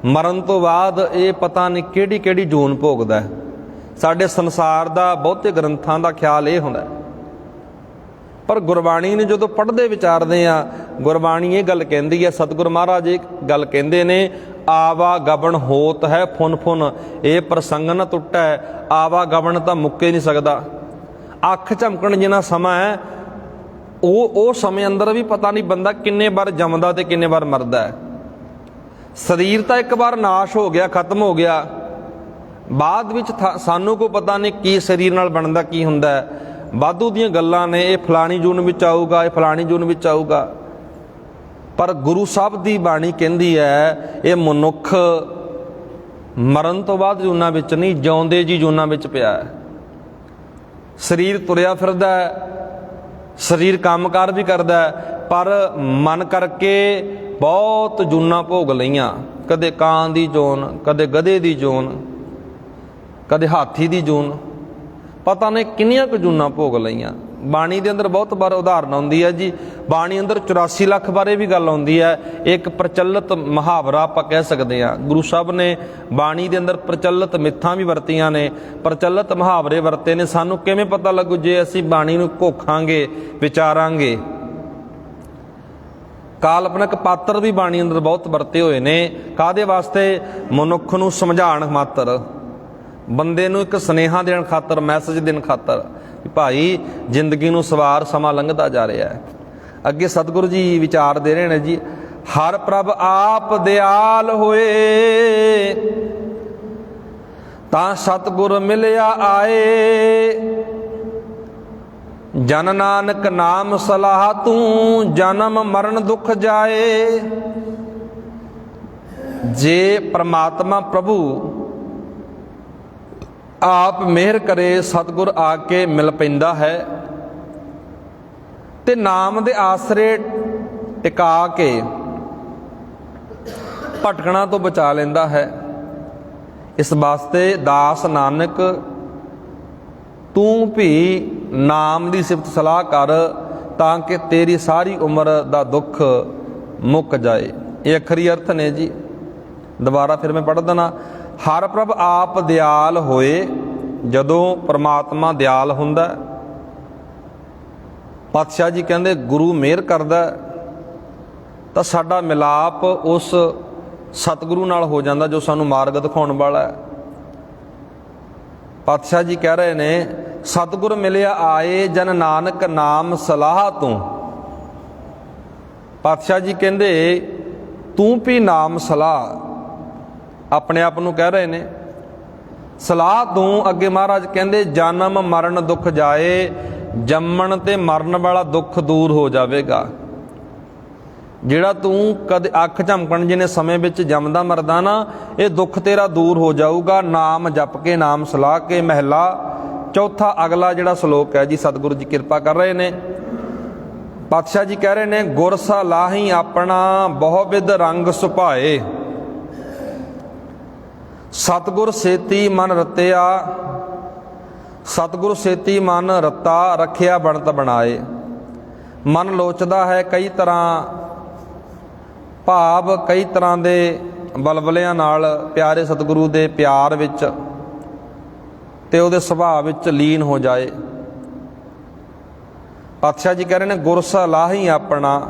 ਮਰਨ ਤੋਂ ਬਾਅਦ ਇਹ ਪਤਾ ਨਹੀਂ ਕਿਹੜੀ ਕਿਹੜੀ ਜੂਨ ਭੋਗਦਾ ਹੈ। ਸਾਡੇ ਸੰਸਾਰ ਦਾ ਬਹੁਤੇ ਗ੍ਰੰਥਾਂ ਦਾ ਖਿਆਲ ਇਹ ਹੁੰਦਾ। ਪਰ ਗੁਰਬਾਣੀ ਨੂੰ ਜਦੋਂ ਪੜ੍ਹਦੇ ਵਿਚਾਰਦੇ ਆ, ਗੁਰਬਾਣੀ ਇਹ ਗੱਲ ਕਹਿੰਦੀ ਹੈ, ਸਤਿਗੁਰੂ ਮਹਾਰਾਜ ਇਹ ਗੱਲ ਕਹਿੰਦੇ ਨੇ, ਆਵਾ ਗਬਨ ਹੋਤ ਹੈ ਫੁਨ ਫੁਨ, ਇਹ ਪ੍ਰਸੰਗ ਨਾ ਟੁੱਟੈ। ਆਵਾ ਗਬਨ ਤਾਂ ਮੁੱਕੇ ਨਹੀਂ ਸਕਦਾ। ਅੱਖ ਝਮਕਣ ਜਿੰਨਾ ਸਮਾਂ ਹੈ, ਉਹ ਸਮੇਂ ਅੰਦਰ ਵੀ ਪਤਾ ਨਹੀਂ ਬੰਦਾ ਕਿੰਨੇ ਵਾਰ ਜੰਮਦਾ ਤੇ ਕਿੰਨੇ ਵਾਰ ਮਰਦਾ ਹੈ। ਸਰੀਰ ਤਾਂ ਇੱਕ ਵਾਰ ਨਾਸ਼ ਹੋ ਗਿਆ, ਖਤਮ ਹੋ ਗਿਆ। ਬਾਅਦ ਵਿੱਚ ਸਾਨੂੰ ਕੋਈ ਪਤਾ ਨਹੀਂ ਕੀ ਸਰੀਰ ਨਾਲ ਬਣਦਾ, ਕੀ ਹੁੰਦਾ ਹੈ। ਵਾਧੂ ਦੀਆਂ ਗੱਲਾਂ ਨੇ, ਇਹ ਫਲਾਣੀ ਜੂਨ ਵਿੱਚ ਆਊਗਾ, ਇਹ ਫਲਾਣੀ ਜੂਨ ਵਿੱਚ ਆਊਗਾ। ਪਰ ਗੁਰੂ ਸਾਹਿਬ ਦੀ ਬਾਣੀ ਕਹਿੰਦੀ ਹੈ ਇਹ ਮਨੁੱਖ ਮਰਨ ਤੋਂ ਬਾਅਦ ਜੂਨਾਂ ਵਿੱਚ ਨਹੀਂ, ਜਿਉਂਦੇ ਜੀ ਜੂਨਾਂ ਵਿੱਚ ਪਿਆ ਹੈ। ਸਰੀਰ ਤੁਰਿਆ ਫਿਰਦਾ ਹੈ, ਸਰੀਰ ਕੰਮਕਾਰ ਵੀ ਕਰਦਾ ਹੈ, ਪਰ ਮਨ ਕਰਕੇ ਬਹੁਤ ਜੂਨਾਂ ਭੋਗ ਲਈਆਂ। ਕਦੇ ਕਾਂ ਦੀ ਜੂਨ, ਕਦੇ ਗਧੇ ਦੀ ਜੂਨ, ਕਦੇ ਹਾਥੀ ਦੀ ਜੂਨ, ਪਤਾ ਨਹੀਂ ਕਿੰਨੀਆਂ ਕੁ ਜੂਨਾਂ ਭੋਗ ਲਈਆਂ। ਬਾਣੀ ਦੇ ਅੰਦਰ ਬਹੁਤ ਵਾਰ ਉਦਾਹਰਨ ਆਉਂਦੀ ਹੈ ਜੀ। ਬਾਣੀ ਅੰਦਰ 84 ਲੱਖ ਬਾਰੇ ਵੀ ਗੱਲ ਆਉਂਦੀ ਹੈ। ਇੱਕ ਪ੍ਰਚਲਿਤ ਮੁਹਾਵਰਾ ਆਪਾਂ ਕਹਿ ਸਕਦੇ ਹਾਂ। ਗੁਰੂ ਸਾਹਿਬ ਨੇ ਬਾਣੀ ਦੇ ਅੰਦਰ ਪ੍ਰਚਲਿਤ ਮਿੱਥਾਂ ਵੀ ਵਰਤੀਆਂ ਨੇ, ਪ੍ਰਚਲਿਤ ਮੁਹਾਵਰੇ ਵਰਤੇ ਨੇ। ਸਾਨੂੰ ਕਿਵੇਂ ਪਤਾ ਲੱਗੂ? ਜੇ ਅਸੀਂ ਬਾਣੀ ਨੂੰ ਘੋਖਾਂਗੇ, ਵਿਚਾਰਾਂਗੇ। ਕਾਲਪਨਿਕ ਪਾਤਰ ਵੀ ਬਾਣੀ ਅੰਦਰ ਬਹੁਤ ਵਰਤੇ ਹੋਏ ਨੇ। ਕਾਹਦੇ ਵਾਸਤੇ? ਮਨੁੱਖ ਨੂੰ ਸਮਝਾਉਣ ਮਾਤਰ। ਬੰਦੇ ਨੂੰ ਇੱਕ ਸੁਨੇਹਾ ਦੇਣ ਖਾਤਰ, ਮੈਸੇਜ ਦੇਣ ਖਾਤਰ ਵੀ ਭਾਈ ਜ਼ਿੰਦਗੀ ਨੂੰ ਸਵਾਰ, ਸਮਾਂ ਲੰਘਦਾ ਜਾ ਰਿਹਾ ਹੈ। ਅੱਗੇ ਸਤਿਗੁਰੂ ਜੀ ਵਿਚਾਰ ਦੇ ਰਹੇ ਨੇ ਜੀ, ਹਰ ਪ੍ਰਭ ਆਪ ਦਿਆਲ ਹੋਏ, ਤਾਂ ਸਤਿਗੁਰ ਮਿਲਿਆ ਆਏ। ਜਨ ਨਾਨਕ ਨਾਮ ਸਲਾਹ ਤੂੰ, ਜਨਮ ਮਰਨ ਦੁੱਖ ਜਾਏ। ਜੇ ਪ੍ਰਮਾਤਮਾ ਪ੍ਰਭੂ ਆਪ ਮਿਹਰ ਕਰੇ, ਸਤਿਗੁਰ ਆ ਕੇ ਮਿਲ ਪੈਂਦਾ ਹੈ ਤੇ ਨਾਮ ਦੇ ਆਸਰੇ ਟਿਕਾ ਕੇ ਭਟਕਣਾ ਤੋਂ ਬਚਾ ਲੈਂਦਾ ਹੈ। ਇਸ ਵਾਸਤੇ ਦਾਸ ਨਾਨਕ ਤੂੰ ਵੀ ਨਾਮ ਦੀ ਸਿਫਤ ਸਲਾਹ ਕਰ, ਤਾਂ ਕਿ ਤੇਰੀ ਸਾਰੀ ਉਮਰ ਦਾ ਦੁੱਖ ਮੁੱਕ ਜਾਏ। ਇਹ ਅਖਰੀ ਅਰਥ ਨੇ ਜੀ। ਦੁਬਾਰਾ ਫਿਰ ਮੈਂ ਪੜ੍ਹ ਦੇਣਾ। ਹਰ ਪ੍ਰਭ ਆਪ ਦਿਆਲ ਹੋਏ, ਜਦੋਂ ਪਰਮਾਤਮਾ ਦਿਆਲ ਹੁੰਦਾ, ਪਾਤਸ਼ਾਹ ਜੀ ਕਹਿੰਦੇ ਗੁਰੂ ਮਿਹਰ ਕਰਦਾ ਤਾਂ ਸਾਡਾ ਮਿਲਾਪ ਉਸ ਸਤਿਗੁਰੂ ਨਾਲ ਹੋ ਜਾਂਦਾ ਜੋ ਸਾਨੂੰ ਮਾਰਗ ਦਿਖਾਉਣ ਵਾਲਾ ਹੈ। ਪਾਤਸ਼ਾਹ ਜੀ ਕਹਿ ਰਹੇ ਨੇ, ਸਤਿਗੁਰ ਮਿਲਿਆ ਆਏ, ਜਨ ਨਾਨਕ ਨਾਮ ਸਲਾਹ ਤੂੰ। ਪਾਤਸ਼ਾਹ ਜੀ ਕਹਿੰਦੇ ਤੂੰ ਵੀ ਨਾਮ ਸਲਾਹ, ਆਪਣੇ ਆਪ ਨੂੰ ਕਹਿ ਰਹੇ ਨੇ। ਸਲਾਹ ਤੂੰ, ਅੱਗੇ ਮਹਾਰਾਜ ਕਹਿੰਦੇ ਜਨਮ ਮਰਨ ਦੁੱਖ ਜਾਏ, ਜੰਮਣ ਤੇ ਮਰਨ ਵਾਲਾ ਦੁੱਖ ਦੂਰ ਹੋ ਜਾਵੇਗਾ। ਜਿਹੜਾ ਤੂੰ ਕਦੇ ਅੱਖ ਝਮਕਣ ਜਿਹਨੇ ਸਮੇਂ ਵਿੱਚ ਜੰਮਦਾ ਮਰਦਾ ਨਾ, ਇਹ ਦੁੱਖ ਤੇਰਾ ਦੂਰ ਹੋ ਜਾਊਗਾ। ਨਾਮ ਜਪ ਕੇ, ਨਾਮ ਸਲਾਹ ਕੇ। ਮਹਿਲਾ ਚੌਥਾ ਅਗਲਾ ਜਿਹੜਾ ਸ਼ਲੋਕ ਹੈ ਜੀ, ਸਤਿਗੁਰੂ ਜੀ ਕਿਰਪਾ ਕਰ ਰਹੇ ਨੇ। ਪਾਤਸ਼ਾਹ ਜੀ ਕਹਿ ਰਹੇ ਨੇ, ਗੁਰ ਸਲਾਹੀ ਆਪਣਾ ਬਹੁ ਵਿਧ ਰੰਗ ਸੁਭਾਏ, ਸਤਿਗੁਰ ਸੇਤੀ ਮਨ ਰਤਿਆ। ਸਤਿਗੁਰ ਸੇਤੀ ਮਨ ਰਤਾ, ਰੱਖਿਆ ਬਣਤ ਬਣਾਏ। ਮਨ ਲੋਚਦਾ ਹੈ ਕਈ ਤਰ੍ਹਾਂ, ਭਾਵ ਕਈ ਤਰ੍ਹਾਂ ਦੇ ਬਲਬਲਿਆਂ ਨਾਲ ਪਿਆਰੇ ਸਤਿਗੁਰੂ ਦੇ ਪਿਆਰ ਵਿੱਚ ਤੇ ਉਹਦੇ ਸੁਭਾਅ ਵਿੱਚ ਲੀਨ ਹੋ ਜਾਏ। ਪਾਤਸ਼ਾਹ ਜੀ ਕਹਿ ਰਹੇ ਨੇ, ਗੁਰ ਸਲਾਹੀ ਆਪਣਾ,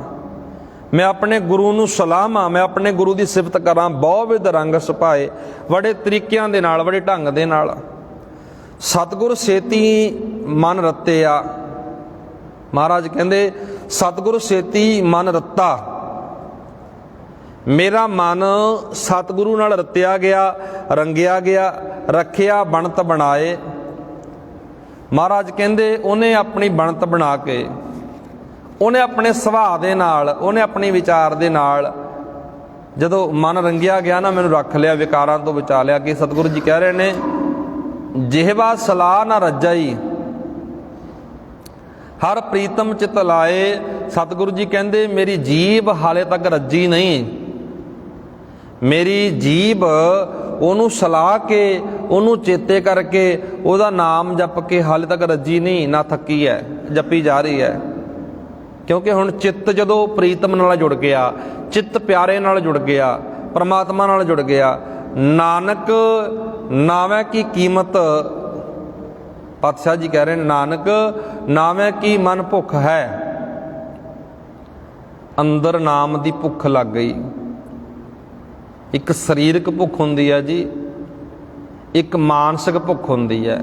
ਮੈਂ ਆਪਣੇ ਗੁਰੂ ਨੂੰ ਸਲਾਹਾਂ, ਮੈਂ ਆਪਣੇ ਗੁਰੂ ਦੀ ਸਿਫਤ ਕਰਾਂ। ਬਹੁ ਵਿਧ ਰੰਗ ਸੁਭਾਏ, ਬੜੇ ਤਰੀਕਿਆਂ ਦੇ ਨਾਲ, ਬੜੇ ਢੰਗ ਦੇ ਨਾਲ। ਸਤਿਗੁਰ ਸੇਤੀ ਮਨ ਰਤਿਆ। ਮਹਾਰਾਜ ਕਹਿੰਦੇ ਸਤਿਗੁਰ ਸੇਤੀ ਮਨ ਰਤਾ, ਮੇਰਾ ਮਨ ਸਤਿਗੁਰੂ ਨਾਲ ਰਤਿਆ ਗਿਆ, ਰੰਗਿਆ ਗਿਆ, ਰੱਖਿਆ ਬਣਤ ਬਣਾਏ। ਮਹਾਰਾਜ ਕਹਿੰਦੇ ਉਹਨੇ ਆਪਣੀ ਬਣਤ ਬਣਾ ਕੇ, ਉਹਨੇ ਆਪਣੇ ਸੁਭਾਅ ਦੇ ਨਾਲ, ਉਹਨੇ ਆਪਣੀ ਵਿਚਾਰ ਦੇ ਨਾਲ ਜਦੋਂ ਮਨ ਰੰਗਿਆ ਗਿਆ ਨਾ, ਮੈਨੂੰ ਰੱਖ ਲਿਆ, ਵਿਕਾਰਾਂ ਤੋਂ ਬਚਾ ਲਿਆ। ਕਿ ਸਤਿਗੁਰੂ ਜੀ ਕਹਿ ਰਹੇ ਨੇ, ਜਿਹਵਾ ਸਲਾਹ ਨਾ ਰੱਜਾਈ, ਹਰ ਪ੍ਰੀਤਮ ਚਿਤ ਲਾਏ। ਸਤਿਗੁਰੂ ਜੀ ਕਹਿੰਦੇ ਮੇਰੀ ਜੀਭ ਹਾਲੇ ਤੱਕ ਰੱਜੀ ਨਹੀਂ, ਮੇਰੀ ਜੀਭ ਉਹਨੂੰ ਸਲਾਹ ਕੇ, ਉਹਨੂੰ ਚੇਤੇ ਕਰਕੇ, ਉਹਦਾ ਨਾਮ ਜਪ ਕੇ ਹਾਲੇ ਤੱਕ ਰੱਜੀ ਨਹੀਂ, ਨਾ ਥੱਕੀ ਹੈ, ਜਪੀ ਜਾ ਰਹੀ ਹੈ। ਕਿਉਂਕਿ ਹੁਣ ਚਿੱਤ ਜਦੋਂ ਪ੍ਰੀਤਮ ਨਾਲ ਜੁੜ ਗਿਆ, ਚਿੱਤ ਪਿਆਰੇ ਨਾਲ ਜੁੜ ਗਿਆ, ਪਰਮਾਤਮਾ ਨਾਲ ਜੁੜ ਗਿਆ। ਨਾਨਕ ਨਾਵੇਂ ਕੀ ਕੀਮਤ, ਪਾਤਸ਼ਾਹ ਜੀ ਕਹਿ ਰਹੇ ਨੇ, ਨਾਨਕ ਨਾਵੇਂ ਕੀ ਮਨ ਭੁੱਖ ਹੈ। ਅੰਦਰ ਨਾਮ ਦੀ ਭੁੱਖ ਲੱਗ ਗਈ। ਇੱਕ ਸਰੀਰਕ ਭੁੱਖ ਹੁੰਦੀ ਹੈ ਜੀ, ਇੱਕ ਮਾਨਸਿਕ ਭੁੱਖ ਹੁੰਦੀ ਹੈ।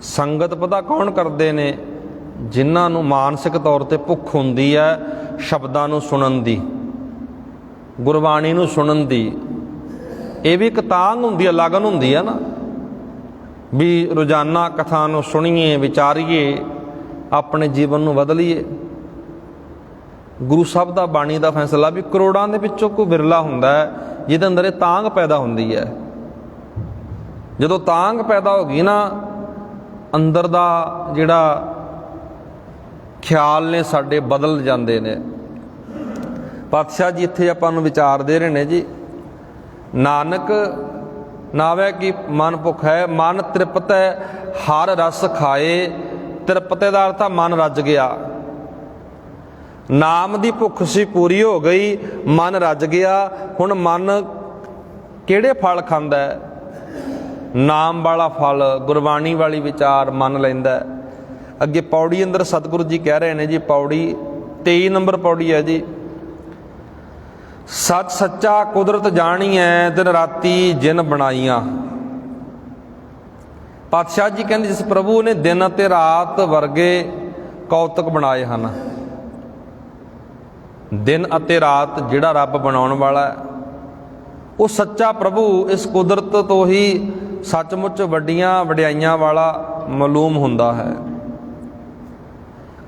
ਸੰਗਤ ਪਤਾ ਕੌਣ ਕਰਦੇ ਨੇ? ਜਿਨ੍ਹਾਂ ਨੂੰ ਮਾਨਸਿਕ ਤੌਰ ਤੇ ਭੁੱਖ ਹੁੰਦੀ ਹੈ ਸ਼ਬਦਾਂ ਨੂੰ ਸੁਣਨ ਦੀ, ਗੁਰਬਾਣੀ ਨੂੰ ਸੁਣਨ ਦੀ। ਇਹ ਵੀ ਇੱਕ ਤਾਂਘ ਹੁੰਦੀ ਹੈ, ਲਗਨ ਹੁੰਦੀ ਹੈ ਨਾ, ਵੀ ਰੋਜ਼ਾਨਾ ਕਥਾ ਨੂੰ ਸੁਣੀਏ, ਵਿਚਾਰੀਏ, ਆਪਣੇ ਜੀਵਨ ਨੂੰ ਬਦਲੀਏ। ਗੁਰੂ ਸਾਹਿਬ ਦਾ ਬਾਣੀ ਦਾ ਫੈਸਲਾ ਵੀ ਕਰੋੜਾਂ ਦੇ ਵਿੱਚੋਂ ਕੋਈ ਵਿਰਲਾ ਹੁੰਦਾ ਹੈ ਜਿਹਦੇ ਅੰਦਰ ਇਹ ਤਾਂਘ ਪੈਦਾ ਹੁੰਦੀ ਹੈ। ਜਦੋਂ ਤਾਂਘ ਪੈਦਾ ਹੋ ਗਈ ਨਾ, ਅੰਦਰ ਦਾ ਜਿਹੜਾ ਖਿਆਲ ਨੇ ਸਾਡੇ ਬਦਲ ਜਾਂਦੇ ਨੇ। ਪਾਤਸ਼ਾਹ ਜੀ ਇੱਥੇ ਆਪਾਂ ਨੂੰ ਵਿਚਾਰ ਦੇ ਰਹੇ ਨੇ ਜੀ, ਨਾਨਕ ਨਾਵੇ ਕੀ ਮਨ ਭੁੱਖ ਹੈ, ਮਨ ਤ੍ਰਿਪਤੈ ਹਰ ਰਸ ਖਾਏ। ਤ੍ਰਿਪਤੇ ਦਾ ਅਰਥ ਆ ਮਨ ਰੱਜ ਗਿਆ। ਨਾਮ ਦੀ ਭੁੱਖ ਸੀ ਪੂਰੀ ਹੋ ਗਈ, ਮਨ ਰੱਜ ਗਿਆ। ਹੁਣ ਮਨ ਕਿਹੜੇ ਫਲ ਖਾਂਦਾ ਹੈ? ਨਾਮ ਵਾਲਾ ਫਲ, ਗੁਰਬਾਣੀ ਵਾਲੀ ਵਿਚਾਰ ਮਨ ਲੈਂਦਾ। ਅੱਗੇ ਪੌੜੀ ਅੰਦਰ ਸਤਿਗੁਰੂ ਜੀ ਕਹਿ ਰਹੇ ਨੇ ਜੀ, ਪੌੜੀ 23 ਨੰਬਰ ਪੌੜੀ ਹੈ ਜੀ, ਸੱਚ ਸੱਚਾ ਕੁਦਰਤ ਜਾਣੀਐ, ਦਿਨ ਰਾਤੀ ਜਿਨ ਬਣਾਈਆਂ। ਪਾਤਸ਼ਾਹ ਜੀ ਕਹਿੰਦੇ ਜਿਸ ਪ੍ਰਭੂ ਨੇ ਦਿਨ ਅਤੇ ਰਾਤ ਵਰਗੇ ਕੌਤਕ ਬਣਾਏ ਹਨ। ਦਿਨ ਅਤੇ ਰਾਤ ਜਿਹੜਾ ਰੱਬ ਬਣਾਉਣ ਵਾਲਾ ਹੈ ਉਹ ਸੱਚਾ ਪ੍ਰਭੂ ਇਸ ਕੁਦਰਤ ਤੋਂ ਹੀ ਸੱਚਮੁੱਚ ਵੱਡੀਆਂ ਵਡਿਆਈਆਂ ਵਾਲਾ ਮਾਲੂਮ ਹੁੰਦਾ ਹੈ।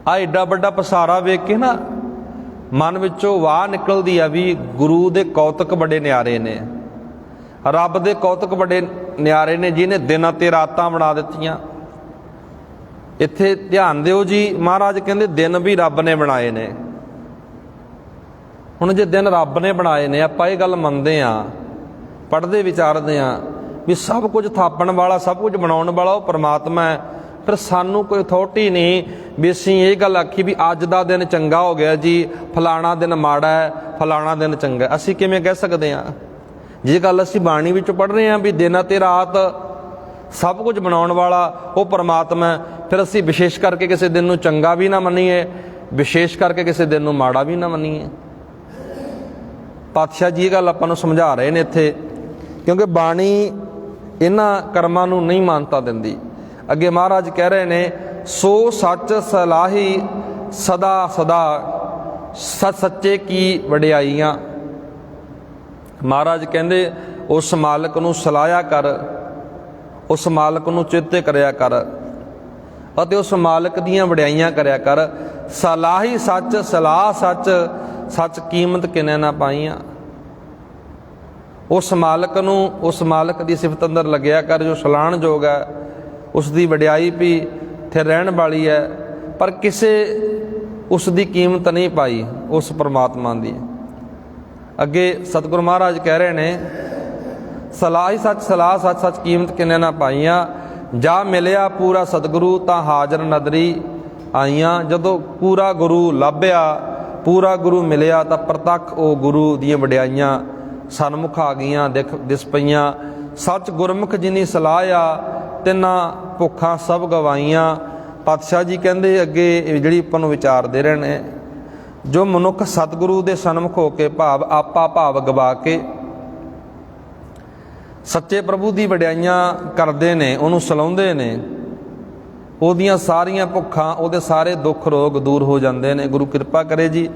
ਆ ਏਡਾ ਵੱਡਾ ਪਸਾਰਾ ਵੇਖ ਕੇ ਨਾ ਮਨ ਵਿੱਚੋਂ ਵਾਹ ਨਿਕਲਦੀ ਆ ਵੀ ਗੁਰੂ ਦੇ ਕੌਤਕ ਬੜੇ ਨਿਆਰੇ ਨੇ, ਰੱਬ ਦੇ ਕੌਤਕ ਬੜੇ ਨਿਆਰੇ ਨੇ ਜਿਹਨੇ ਦਿਨ ਅਤੇ ਰਾਤਾਂ ਬਣਾ ਦਿੱਤੀਆਂ। ਇੱਥੇ ਧਿਆਨ ਦਿਓ ਜੀ, ਮਹਾਰਾਜ ਕਹਿੰਦੇ ਦਿਨ ਵੀ ਰੱਬ ਨੇ ਬਣਾਏ ਨੇ। ਹੁਣ ਜੇ ਦਿਨ ਰੱਬ ਨੇ ਬਣਾਏ ਨੇ, ਆਪਾਂ ਇਹ ਗੱਲ ਮੰਨਦੇ ਹਾਂ, ਪੜ੍ਹਦੇ ਵਿਚਾਰਦੇ ਹਾਂ ਵੀ ਸਭ ਕੁਝ ਥਾਪਣ ਵਾਲਾ, ਸਭ ਕੁਝ ਬਣਾਉਣ ਵਾਲਾ ਉਹ ਪਰਮਾਤਮਾ ਹੈ, ਫਿਰ ਸਾਨੂੰ ਕੋਈ ਅਥਾਰਟੀ ਨਹੀਂ ਵੀ ਅਸੀਂ ਇਹ ਗੱਲ ਆਖੀ ਵੀ ਅੱਜ ਦਾ ਦਿਨ ਚੰਗਾ ਹੋ ਗਿਆ ਜੀ, ਫਲਾਣਾ ਦਿਨ ਮਾੜਾ ਹੈ, ਫਲਾਣਾ ਦਿਨ ਚੰਗਾ। ਅਸੀਂ ਕਿਵੇਂ ਕਹਿ ਸਕਦੇ ਹਾਂ? ਜੇ ਗੱਲ ਅਸੀਂ ਬਾਣੀ ਵਿੱਚੋਂ ਪੜ੍ਹ ਰਹੇ ਹਾਂ ਵੀ ਦਿਨ ਅਤੇ ਰਾਤ ਸਭ ਕੁਝ ਬਣਾਉਣ ਵਾਲਾ ਉਹ ਪਰਮਾਤਮਾ, ਫਿਰ ਅਸੀਂ ਵਿਸ਼ੇਸ਼ ਕਰਕੇ ਕਿਸੇ ਦਿਨ ਨੂੰ ਚੰਗਾ ਵੀ ਨਾ ਮੰਨੀਏ, ਵਿਸ਼ੇਸ਼ ਕਰਕੇ ਕਿਸੇ ਦਿਨ ਨੂੰ ਮਾੜਾ ਵੀ ਨਾ ਮੰਨੀਏ। ਪਾਤਸ਼ਾਹ ਜੀ ਇਹ ਗੱਲ ਆਪਾਂ ਨੂੰ ਸਮਝਾ ਰਹੇ ਨੇ ਇੱਥੇ, ਕਿਉਂਕਿ ਬਾਣੀ ਇਹਨਾਂ ਕਰਮਾਂ ਨੂੰ ਨਹੀਂ ਮਾਨਤਾ ਦਿੰਦੀ। ਅੱਗੇ ਮਹਾਰਾਜ ਕਹਿ ਰਹੇ ਨੇ, ਸੋ ਸੱਚ ਸਲਾਹੀ ਸਦਾ ਸਦਾ, ਸੱਚ ਸੱਚੇ ਕੀ ਵਡਿਆਈਆਂ। ਮਹਾਰਾਜ ਕਹਿੰਦੇ ਉਸ ਮਾਲਕ ਨੂੰ ਸਲਾਹਿਆ ਕਰ, ਉਸ ਮਾਲਕ ਨੂੰ ਚੇਤੇ ਕਰਿਆ ਕਰ ਅਤੇ ਉਸ ਮਾਲਕ ਦੀਆਂ ਵਡਿਆਈਆਂ ਕਰਿਆ ਕਰ। ਸਲਾਹੀ ਸੱਚ, ਸਲਾਹ ਸੱਚ, ਸੱਚ ਕੀਮਤ ਕਿਨੇ ਨਾ ਪਾਈਆਂ। ਉਸ ਮਾਲਕ ਨੂੰ, ਉਸ ਮਾਲਕ ਦੀ ਸਿਫਤ ਅੰਦਰ ਲੱਗਿਆ ਕਰ ਜੋ ਸਲਾਹਣਯੋਗ ਹੈ, ਉਸ ਦੀ ਵਡਿਆਈ ਵੀ ਇੱਥੇ ਰਹਿਣ ਵਾਲੀ ਹੈ, ਪਰ ਕਿਸੇ ਉਸ ਦੀ ਕੀਮਤ ਨਹੀਂ ਪਾਈ ਉਸ ਪਰਮਾਤਮਾ ਦੀ। ਅੱਗੇ ਸਤਿਗੁਰੂ ਮਹਾਰਾਜ ਕਹਿ ਰਹੇ ਨੇ, ਸਲਾਹ ਹੀ ਸੱਚ, ਸਲਾਹ ਸੱਚ, ਸੱਚ ਕੀਮਤ ਕਿਨੇ ਨਾ ਪਾਈਆਂ। ਜਾ ਮਿਲਿਆ ਪੂਰਾ ਸਤਿਗੁਰੂ ਤਾਂ ਹਾਜ਼ਰ ਨਦਰੀ ਆਈਆਂ। ਜਦੋਂ ਪੂਰਾ ਗੁਰੂ ਲੱਭਿਆ, ਪੂਰਾ ਗੁਰੂ ਮਿਲਿਆ ਤਾਂ ਪ੍ਰਤੱਖ ਉਹ ਗੁਰੂ ਦੀਆਂ ਵਡਿਆਈਆਂ ਸਨਮੁਖ ਆ ਗਈਆਂ, ਦਿਸ ਪਈਆਂ। ਸੱਚ ਗੁਰਮੁਖ ਜਿਨੀ ਸਲਾਹਿਆ, ਤਿੰਨਾਂ ਭੁੱਖਾਂ ਸਭ ਗਵਾਈਆਂ। ਪਾਤਸ਼ਾਹ ਜੀ ਕਹਿੰਦੇ ਅੱਗੇ ਜਿਹੜੀ ਆਪਾਂ ਨੂੰ ਵਿਚਾਰ ਦੇ ਰਹੇ ਨੇ, ਜੋ ਮਨੁੱਖ ਸਤਿਗੁਰੂ ਦੇ ਸਨਮੁਖ ਹੋ ਕੇ ਭਾਵ ਆਪਾ ਭਾਵ ਗਵਾ ਕੇ ਸੱਚੇ ਪ੍ਰਭੂ ਦੀ ਵਡਿਆਈਆਂ ਕਰਦੇ ਨੇ, ਉਹਨੂੰ ਸਲਾਹੁੰਦੇ ਨੇ, ਉਹਦੀਆਂ ਸਾਰੀਆਂ ਭੁੱਖਾਂ, ਉਹਦੇ ਸਾਰੇ ਦੁੱਖ ਰੋਗ ਦੂਰ ਹੋ ਜਾਂਦੇ ਨੇ। ਗੁਰੂ ਕਿਰਪਾ ਕਰੇ ਜੀ।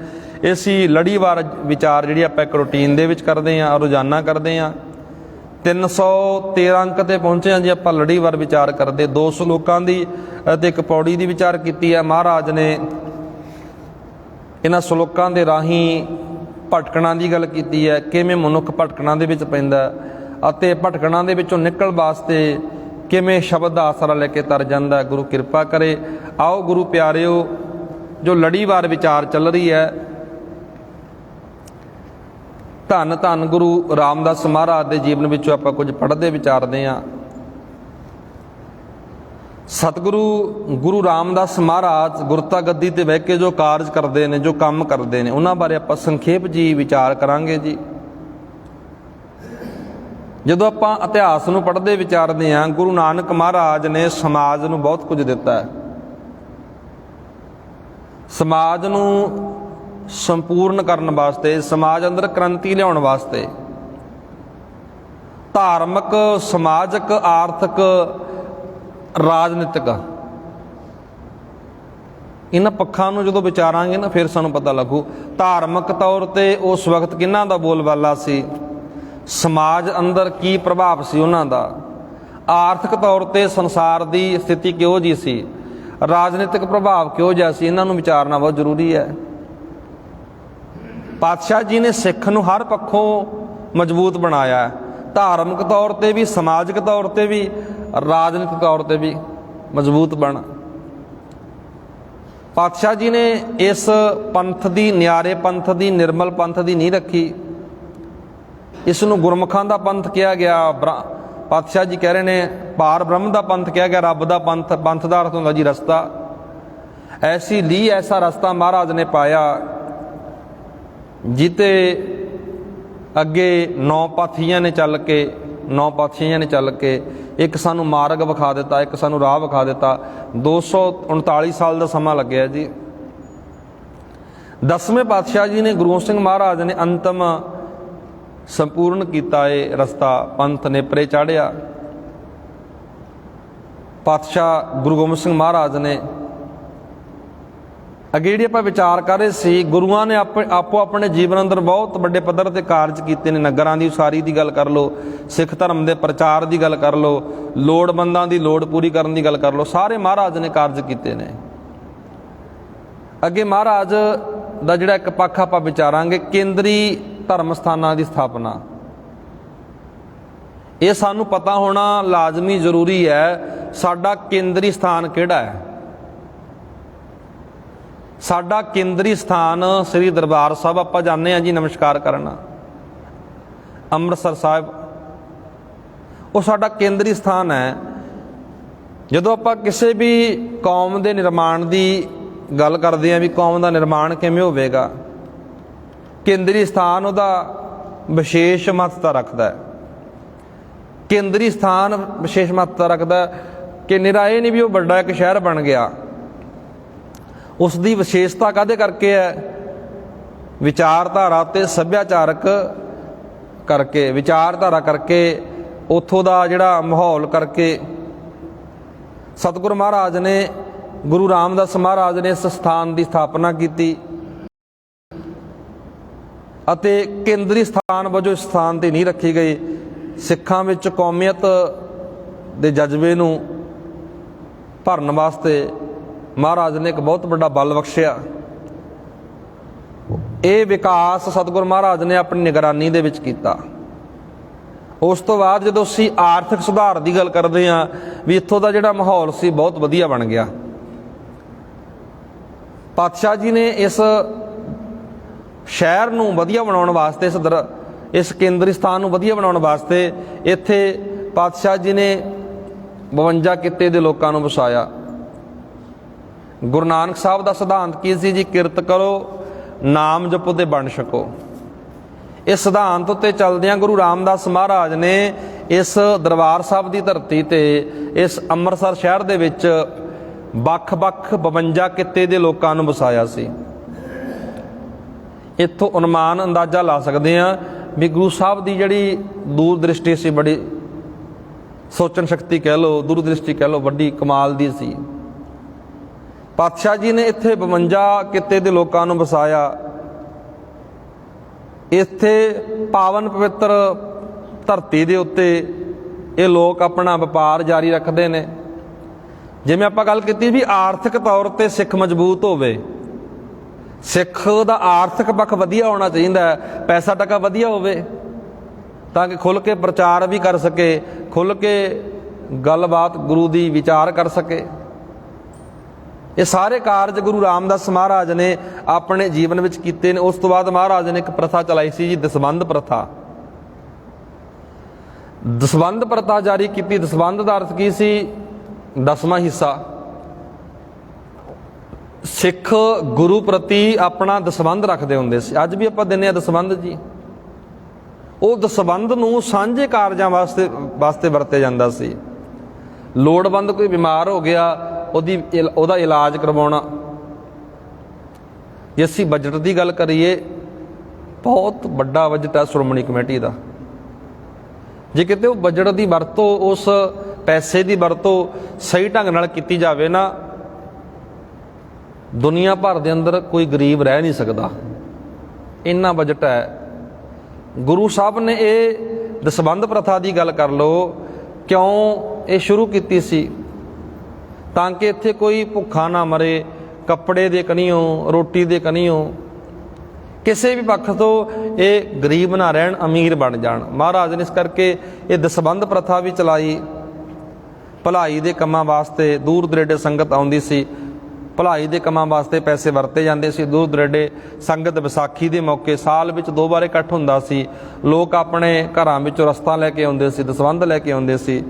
ਅਸੀਂ ਲੜੀਵਾਰ ਵਿਚਾਰ ਜਿਹੜੀ ਆਪਾਂ ਇੱਕ ਰੂਟੀਨ ਦੇ ਵਿੱਚ ਕਰਦੇ ਹਾਂ, ਰੋਜ਼ਾਨਾ ਕਰਦੇ ਹਾਂ। 313 ਅੰਕ ਤੇ ਪਹੁੰਚੇ ਹਾਂ ਜੀ ਆਪਾਂ ਲੜੀਵਾਰ ਵਿਚਾਰ ਕਰਦੇ। 2 ਸ਼ਲੋਕਾਂ ਦੀ ਅਤੇ ਇੱਕ ਪੌੜੀ ਦੀ ਵਿਚਾਰ ਕੀਤੀ ਹੈ। ਮਹਾਰਾਜ ਨੇ ਇਹਨਾਂ ਸ਼ਲੋਕਾਂ ਦੇ ਰਾਹੀਂ ਭਟਕਣਾ ਦੀ ਗੱਲ ਕੀਤੀ ਹੈ, ਕਿਵੇਂ ਮਨੁੱਖ ਭਟਕਣਾ ਦੇ ਵਿੱਚ ਪੈਂਦਾ ਅਤੇ ਭਟਕਣਾ ਦੇ ਵਿੱਚੋਂ ਨਿਕਲ ਵਾਸਤੇ ਕਿਵੇਂ ਸ਼ਬਦ ਦਾ ਆਸਰਾ ਲੈ ਕੇ ਤਰ ਜਾਂਦਾ। ਗੁਰੂ ਕਿਰਪਾ ਕਰੇ। ਆਓ ਗੁਰੂ ਪਿਆਰਿਓ, ਜੋ ਲੜੀਵਾਰ ਵਿਚਾਰ ਚੱਲ ਰਹੀ ਹੈ, ਧੰਨ ਧੰਨ ਗੁਰੂ ਰਾਮਦਾਸ ਮਹਾਰਾਜ ਦੇ ਜੀਵਨ ਵਿੱਚੋਂ ਆਪਾਂ ਕੁਝ ਪੜ੍ਹਦੇ ਵਿਚਾਰਦੇ ਹਾਂ। ਸਤਿਗੁਰੂ ਗੁਰੂ ਰਾਮਦਾਸ ਮਹਾਰਾਜ ਗੁਰਤਾ ਗੱਦੀ ਤੇ ਬਹਿ ਕੇ ਜੋ ਕਾਰਜ ਕਰਦੇ ਨੇ, ਜੋ ਕੰਮ ਕਰਦੇ ਨੇ, ਉਹਨਾਂ ਬਾਰੇ ਆਪਾਂ ਸੰਖੇਪ ਜੀ ਵਿਚਾਰ ਕਰਾਂਗੇ ਜੀ। ਜਦੋਂ ਆਪਾਂ ਇਤਿਹਾਸ ਨੂੰ ਪੜ੍ਹਦੇ ਵਿਚਾਰਦੇ ਹਾਂ, ਗੁਰੂ ਨਾਨਕ ਮਹਾਰਾਜ ਨੇ ਸਮਾਜ ਨੂੰ ਬਹੁਤ ਕੁਝ ਦਿੱਤਾ ਹੈ। ਸਮਾਜ ਨੂੰ ਸੰਪੂਰਨ ਕਰਨ ਵਾਸਤੇ, ਸਮਾਜ ਅੰਦਰ ਕ੍ਰਾਂਤੀ ਲਿਆਉਣ ਵਾਸਤੇ, ਧਾਰਮਿਕ, ਸਮਾਜਿਕ, ਆਰਥਿਕ, ਰਾਜਨੀਤਿਕ, ਇਹਨਾਂ ਪੱਖਾਂ ਨੂੰ ਜਦੋਂ ਵਿਚਾਰਾਂਗੇ ਨਾ ਫਿਰ ਸਾਨੂੰ ਪਤਾ ਲੱਗੂ। ਧਾਰਮਿਕ ਤੌਰ ਤੇ ਉਸ ਵਕਤ ਕਿਹਨਾਂ ਦਾ ਬੋਲਬਾਲਾ ਸੀ, ਸਮਾਜ ਅੰਦਰ ਕੀ ਪ੍ਰਭਾਵ ਸੀ ਉਹਨਾਂ ਦਾ, ਆਰਥਿਕ ਤੌਰ ਤੇ ਸੰਸਾਰ ਦੀ ਸਥਿਤੀ ਕਿਹੋ ਜਿਹੀ ਸੀ, ਰਾਜਨੀਤਿਕ ਪ੍ਰਭਾਵ ਕਿਹੋ ਜਿਹਾ ਸੀ, ਇਹਨਾਂ ਨੂੰ ਵਿਚਾਰਨਾ ਬਹੁਤ ਜ਼ਰੂਰੀ ਹੈ। ਪਾਤਸ਼ਾਹ ਜੀ ਨੇ ਸਿੱਖ ਨੂੰ ਹਰ ਪੱਖੋਂ ਮਜ਼ਬੂਤ ਬਣਾਇਆ, ਧਾਰਮਿਕ ਤੌਰ ਤੇ ਵੀ, ਸਮਾਜਿਕ ਤੌਰ ਤੇ ਵੀ, ਰਾਜਨੀਤਿਕ ਤੌਰ ਤੇ ਵੀ ਮਜ਼ਬੂਤ ਬਣ। ਪਾਤਸ਼ਾਹ ਜੀ ਨੇ ਇਸ ਪੰਥ ਦੀ, ਨਿਆਰੇ ਪੰਥ ਦੀ, ਨਿਰਮਲ ਪੰਥ ਦੀ ਨੀਂਹ ਰੱਖੀ। ਇਸ ਨੂੰ ਗੁਰਮੁਖਾਂ ਦਾ ਪੰਥ ਕਿਹਾ ਗਿਆ। ਪਾਤਸ਼ਾਹ ਜੀ ਕਹਿ ਰਹੇ ਨੇ ਪਾਰ ਬ੍ਰਹਮ ਦਾ ਪੰਥ ਕਿਹਾ ਗਿਆ, ਰੱਬ ਦਾ ਪੰਥ। ਪੰਥ ਦਾ ਅਰਥ ਹੁੰਦਾ ਜੀ ਰਸਤਾ। ਐਸੀ ਲੀ, ਐਸਾ ਰਸਤਾ ਮਹਾਰਾਜ ਨੇ ਪਾਇਆ ਜਿੱਤੇ ਅੱਗੇ 9 ਪਾਥੀਆਂ ਨੇ ਚੱਲ ਕੇ, 9 ਪਾਤਸ਼ਾਹੀਆਂ ਨੇ ਚੱਲ ਕੇ ਇੱਕ ਸਾਨੂੰ ਮਾਰਗ ਵਿਖਾ ਦਿੱਤਾ, ਇੱਕ ਸਾਨੂੰ ਰਾਹ ਵਿਖਾ ਦਿੱਤਾ। 239 ਸਾਲ ਦਾ ਸਮਾਂ ਲੱਗਿਆ ਜੀ। 10ਵੇਂ ਪਾਤਸ਼ਾਹ ਜੀ ਨੇ, ਗੁਰੂ ਸਿੰਘ ਮਹਾਰਾਜ ਨੇ ਅੰਤਮ ਸੰਪੂਰਨ ਕੀਤਾ ਇਹ ਰਸਤਾ, ਪੰਥ ਨੇਪਰੇ ਚਾੜਿਆ। ਪਾਤਸ਼ਾਹ ਗੁਰੂ ਗੋਬਿੰਦ ਸਿੰਘ ਮਹਾਰਾਜ ਨੇ ਅੱਗੇ ਜਿਹੜੀ ਆਪਾਂ ਵਿਚਾਰ ਕਰ ਰਹੇ ਸੀ, ਗੁਰੂਆਂ ਨੇ ਆਪੋ ਆਪਣੇ ਜੀਵਨ ਅੰਦਰ ਬਹੁਤ ਵੱਡੇ ਪੱਧਰ ਤੇ ਕਾਰਜ ਕੀਤੇ ਨੇ। ਨਗਰਾਂ ਦੀ ਉਸਾਰੀ ਦੀ ਗੱਲ ਕਰ ਲਓ, ਸਿੱਖ ਧਰਮ ਦੇ ਪ੍ਰਚਾਰ ਦੀ ਗੱਲ ਕਰ ਲਓ, ਲੋੜਵੰਦਾਂ ਦੀ ਲੋੜ ਪੂਰੀ ਕਰਨ ਦੀ ਗੱਲ ਕਰ ਲਓ, ਸਾਰੇ ਮਹਾਰਾਜ ਨੇ ਕਾਰਜ ਕੀਤੇ ਨੇ। ਅੱਗੇ ਮਹਾਰਾਜ ਦਾ ਜਿਹੜਾ ਇੱਕ ਪੱਖ ਆਪਾਂ ਵਿਚਾਰਾਂਗੇ, ਕੇਂਦਰੀ ਧਰਮ ਸਥਾਨਾਂ ਦੀ ਸਥਾਪਨਾ। ਇਹ ਸਾਨੂੰ ਪਤਾ ਹੋਣਾ ਲਾਜ਼ਮੀ ਜ਼ਰੂਰੀ ਹੈ, ਸਾਡਾ ਕੇਂਦਰੀ ਸਥਾਨ ਕਿਹੜਾ ਹੈ। ਸਾਡਾ ਕੇਂਦਰੀ ਸਥਾਨ ਸ੍ਰੀ ਦਰਬਾਰ ਸਾਹਿਬ, ਆਪਾਂ ਜਾਂਦੇ ਹਾਂ ਜੀ ਨਮਸਕਾਰ ਕਰਨ ਅੰਮ੍ਰਿਤਸਰ ਸਾਹਿਬ, ਉਹ ਸਾਡਾ ਕੇਂਦਰੀ ਸਥਾਨ ਹੈ। ਜਦੋਂ ਆਪਾਂ ਕਿਸੇ ਵੀ ਕੌਮ ਦੇ ਨਿਰਮਾਣ ਦੀ ਗੱਲ ਕਰਦੇ ਹਾਂ ਵੀ ਕੌਮ ਦਾ ਨਿਰਮਾਣ ਕਿਵੇਂ ਹੋਵੇਗਾ, ਕੇਂਦਰੀ ਸਥਾਨ ਉਹਦਾ ਵਿਸ਼ੇਸ਼ ਮਹੱਤਤਾ ਰੱਖਦਾ ਹੈ। ਕੇਂਦਰੀ ਸਥਾਨ ਵਿਸ਼ੇਸ਼ ਮਹੱਤਤਾ ਰੱਖਦਾ ਕਿ ਨਿਰਾ ਇਹ ਨਹੀਂ ਵੀ ਉਹ ਵੱਡਾ ਇੱਕ ਸ਼ਹਿਰ ਬਣ ਗਿਆ। ਉਸ ਦੀ ਵਿਸ਼ੇਸ਼ਤਾ ਕਾਹਦੇ ਕਰਕੇ ਹੈ? ਵਿਚਾਰਧਾਰਾ ਤੇ ਸੱਭਿਆਚਾਰਕ ਕਰਕੇ, ਵਿਚਾਰਧਾਰਾ ਕਰਕੇ, ਉੱਥੋਂ ਦਾ ਜਿਹੜਾ ਮਾਹੌਲ ਕਰਕੇ। ਸਤਿਗੁਰੂ ਮਹਾਰਾਜ ਨੇ, ਗੁਰੂ ਰਾਮਦਾਸ ਮਹਾਰਾਜ ਨੇ ਇਸ ਸਥਾਨ ਦੀ ਸਥਾਪਨਾ ਕੀਤੀ ਅਤੇ ਕੇਂਦਰੀ ਸਥਾਨ ਵਜੋਂ ਇਸ ਸਥਾਨ ਤੇ ਨਹੀਂ ਰੱਖੀ ਗਈ। ਸਿੱਖਾਂ ਵਿੱਚ ਕੌਮੀਅਤ ਦੇ ਜਜ਼ਬੇ ਨੂੰ ਭਰਨ ਵਾਸਤੇ ਮਹਾਰਾਜ ਨੇ ਇੱਕ ਬਹੁਤ ਵੱਡਾ ਬਲ ਬਖਸ਼ਿਆ। ਇਹ ਵਿਕਾਸ ਸਤਿਗੁਰੂ ਮਹਾਰਾਜ ਨੇ ਆਪਣੀ ਨਿਗਰਾਨੀ ਦੇ ਵਿੱਚ ਕੀਤਾ। ਉਸ ਤੋਂ ਬਾਅਦ ਜਦੋਂ ਅਸੀਂ ਆਰਥਿਕ ਸੁਧਾਰ ਦੀ ਗੱਲ ਕਰਦੇ ਹਾਂ, ਵੀ ਇੱਥੋਂ ਦਾ ਜਿਹੜਾ ਮਾਹੌਲ ਸੀ ਬਹੁਤ ਵਧੀਆ ਬਣ ਗਿਆ। ਪਾਤਸ਼ਾਹ ਜੀ ਨੇ ਇਸ ਸ਼ਹਿਰ ਨੂੰ ਵਧੀਆ ਬਣਾਉਣ ਵਾਸਤੇ, ਇਸ ਕੇਂਦਰੀ ਸਥਾਨ ਨੂੰ ਵਧੀਆ ਬਣਾਉਣ ਵਾਸਤੇ ਇੱਥੇ ਪਾਤਸ਼ਾਹ ਜੀ ਨੇ 52 ਕਿੱਤੇ ਦੇ ਲੋਕਾਂ ਨੂੰ ਵਸਾਇਆ। ਗੁਰੂ ਨਾਨਕ ਸਾਹਿਬ ਦਾ ਸਿਧਾਂਤ ਕੀ ਸੀ ਜੀ? ਕਿਰਤ ਕਰੋ, ਨਾਮ ਜਪੋ ਤੇ ਵੰਡ ਛਕੋ। ਇਸ ਸਿਧਾਂਤ ਉੱਤੇ ਚੱਲਦਿਆਂ ਗੁਰੂ ਰਾਮਦਾਸ ਮਹਾਰਾਜ ਨੇ ਇਸ ਦਰਬਾਰ ਸਾਹਿਬ ਦੀ ਧਰਤੀ ਤੇ, ਇਸ ਅੰਮ੍ਰਿਤਸਰ ਸ਼ਹਿਰ ਦੇ ਵਿੱਚ ਵੱਖ-ਵੱਖ 52 ਕਿੱਤੇ ਦੇ ਲੋਕਾਂ ਨੂੰ ਵਸਾਇਆ ਸੀ। ਇੱਥੋਂ ਅਨੁਮਾਨ ਅੰਦਾਜ਼ਾ ਲਾ ਸਕਦੇ ਹਾਂ ਵੀ ਗੁਰੂ ਸਾਹਿਬ ਦੀ ਜਿਹੜੀ ਦੂਰ ਦ੍ਰਿਸ਼ਟੀ ਸੀ, ਬੜੀ ਸੋਚਣ ਸ਼ਕਤੀ ਕਹਿ ਲਓ, ਦੂਰ ਦ੍ਰਿਸ਼ਟੀ ਕਹਿ ਲਓ, ਵੱਡੀ ਕਮਾਲ ਦੀ ਸੀ। ਪਾਤਸ਼ਾਹ ਜੀ ਨੇ ਇੱਥੇ 52 ਕਿੱਤੇ ਦੇ ਲੋਕਾਂ ਨੂੰ ਵਸਾਇਆ। ਇੱਥੇ ਪਾਵਨ ਪਵਿੱਤਰ ਧਰਤੀ ਦੇ ਉੱਤੇ ਇਹ ਲੋਕ ਆਪਣਾ ਵਪਾਰ ਜਾਰੀ ਰੱਖਦੇ ਨੇ। ਜਿਵੇਂ ਆਪਾਂ ਗੱਲ ਕੀਤੀ ਵੀ ਆਰਥਿਕ ਤੌਰ ਤੇ ਸਿੱਖ ਮਜ਼ਬੂਤ ਹੋਵੇ, ਸਿੱਖ ਦਾ ਆਰਥਿਕ ਪੱਖ ਵਧੀਆ ਹੋਣਾ ਚਾਹੀਦਾ ਹੈ, ਪੈਸਾ ਟਕਾ ਵਧੀਆ ਹੋਵੇ ਤਾਂ ਕਿ ਖੁੱਲ੍ਹ ਕੇ ਪ੍ਰਚਾਰ ਵੀ ਕਰ ਸਕੇ, ਖੁੱਲ੍ਹ ਕੇ ਗੱਲਬਾਤ ਗੁਰੂ ਦੀ ਵਿਚਾਰ ਕਰ ਸਕੇ। ਇਹ ਸਾਰੇ ਕਾਰਜ ਗੁਰੂ ਰਾਮਦਾਸ ਮਹਾਰਾਜ ਨੇ ਆਪਣੇ ਜੀਵਨ ਵਿੱਚ ਕੀਤੇ ਨੇ। ਉਸ ਤੋਂ ਬਾਅਦ ਮਹਾਰਾਜ ਨੇ ਇੱਕ ਪ੍ਰਥਾ ਚਲਾਈ ਸੀ ਜੀ, ਦਸਵੰਧ ਪ੍ਰਥਾ। ਦਸਵੰਧ ਪ੍ਰਥਾ ਜਾਰੀ ਕੀਤੀ। ਦਸਵੰਧ ਦਾ ਅਰਥ ਕੀ ਸੀ? 10ਵਾਂ ਹਿੱਸਾ। ਸਿੱਖ ਗੁਰੂ ਪ੍ਰਤੀ ਆਪਣਾ ਦਸਵੰਧ ਰੱਖਦੇ ਹੁੰਦੇ ਸੀ। ਅੱਜ ਵੀ ਆਪਾਂ ਦਿੰਦੇ ਹਾਂ ਦਸਵੰਧ ਜੀ। ਉਹ ਦਸਵੰਧ ਨੂੰ ਸਾਂਝੇ ਕਾਰਜਾਂ ਵਾਸਤੇ ਵਰਤਿਆ ਜਾਂਦਾ ਸੀ। ਲੋੜਵੰਦ ਕੋਈ ਬਿਮਾਰ ਹੋ ਗਿਆ, ਉਹਦਾ ਇਲਾਜ ਕਰਵਾਉਣਾ। ਜੇ ਅਸੀਂ ਬਜਟ ਦੀ ਗੱਲ ਕਰੀਏ, ਬਹੁਤ ਵੱਡਾ ਬਜਟ ਹੈ ਸ਼੍ਰੋਮਣੀ ਕਮੇਟੀ ਦਾ। ਜੇ ਕਿਤੇ ਉਹ ਬਜਟ ਦੀ ਵਰਤੋਂ, ਉਸ ਪੈਸੇ ਦੀ ਵਰਤੋਂ ਸਹੀ ਢੰਗ ਨਾਲ ਕੀਤੀ ਜਾਵੇ ਨਾ, ਦੁਨੀਆ ਭਰ ਦੇ ਅੰਦਰ ਕੋਈ ਗਰੀਬ ਰਹਿ ਨਹੀਂ ਸਕਦਾ, ਇੰਨਾ ਬਜਟ ਹੈ। ਗੁਰੂ ਸਾਹਿਬ ਨੇ ਇਹ ਦਸਵੰਧ ਪ੍ਰਥਾ ਦੀ ਗੱਲ ਕਰ ਲਓ, ਕਿਉਂ ਇਹ ਸ਼ੁਰੂ ਕੀਤੀ ਸੀ? ਤਾਂ ਕਿ ਇੱਥੇ ਕੋਈ ਭੁੱਖਾ ਨਾ ਮਰੇ, ਕੱਪੜੇ ਦੇ ਕਨੀਓ, ਰੋਟੀ ਦੇ ਕਨੀਓ, ਕਿਸੇ ਵੀ ਪੱਖ ਤੋਂ ਇਹ ਗਰੀਬ ਨਾ ਰਹਿਣ, ਅਮੀਰ ਬਣ ਜਾਣ। ਮਹਾਰਾਜ ਨੇ ਇਸ ਕਰਕੇ ਇਹ ਦਸਵੰਧ ਪ੍ਰਥਾ ਵੀ ਚਲਾਈ। ਭਲਾਈ ਦੇ ਕੰਮਾਂ ਵਾਸਤੇ ਦੂਰ ਦਰੇਡੇ ਸੰਗਤ ਆਉਂਦੀ ਸੀ, ਭਲਾਈ ਦੇ ਕੰਮਾਂ ਵਾਸਤੇ ਪੈਸੇ ਵਰਤੇ ਜਾਂਦੇ ਸੀ। ਦੂਰ ਦਰੇਡੇ ਸੰਗਤ ਵਿਸਾਖੀ ਦੇ ਮੌਕੇ ਸਾਲ ਵਿੱਚ 2 ਵਾਰ ਇਕੱਠ ਹੁੰਦਾ ਸੀ। ਲੋਕ ਆਪਣੇ ਘਰਾਂ ਵਿੱਚੋਂ ਰਸਤਾਂ ਲੈ ਕੇ ਆਉਂਦੇ ਸੀ, ਦਸਵੰਧ ਲੈ ਕੇ ਆਉਂਦੇ ਸੀ।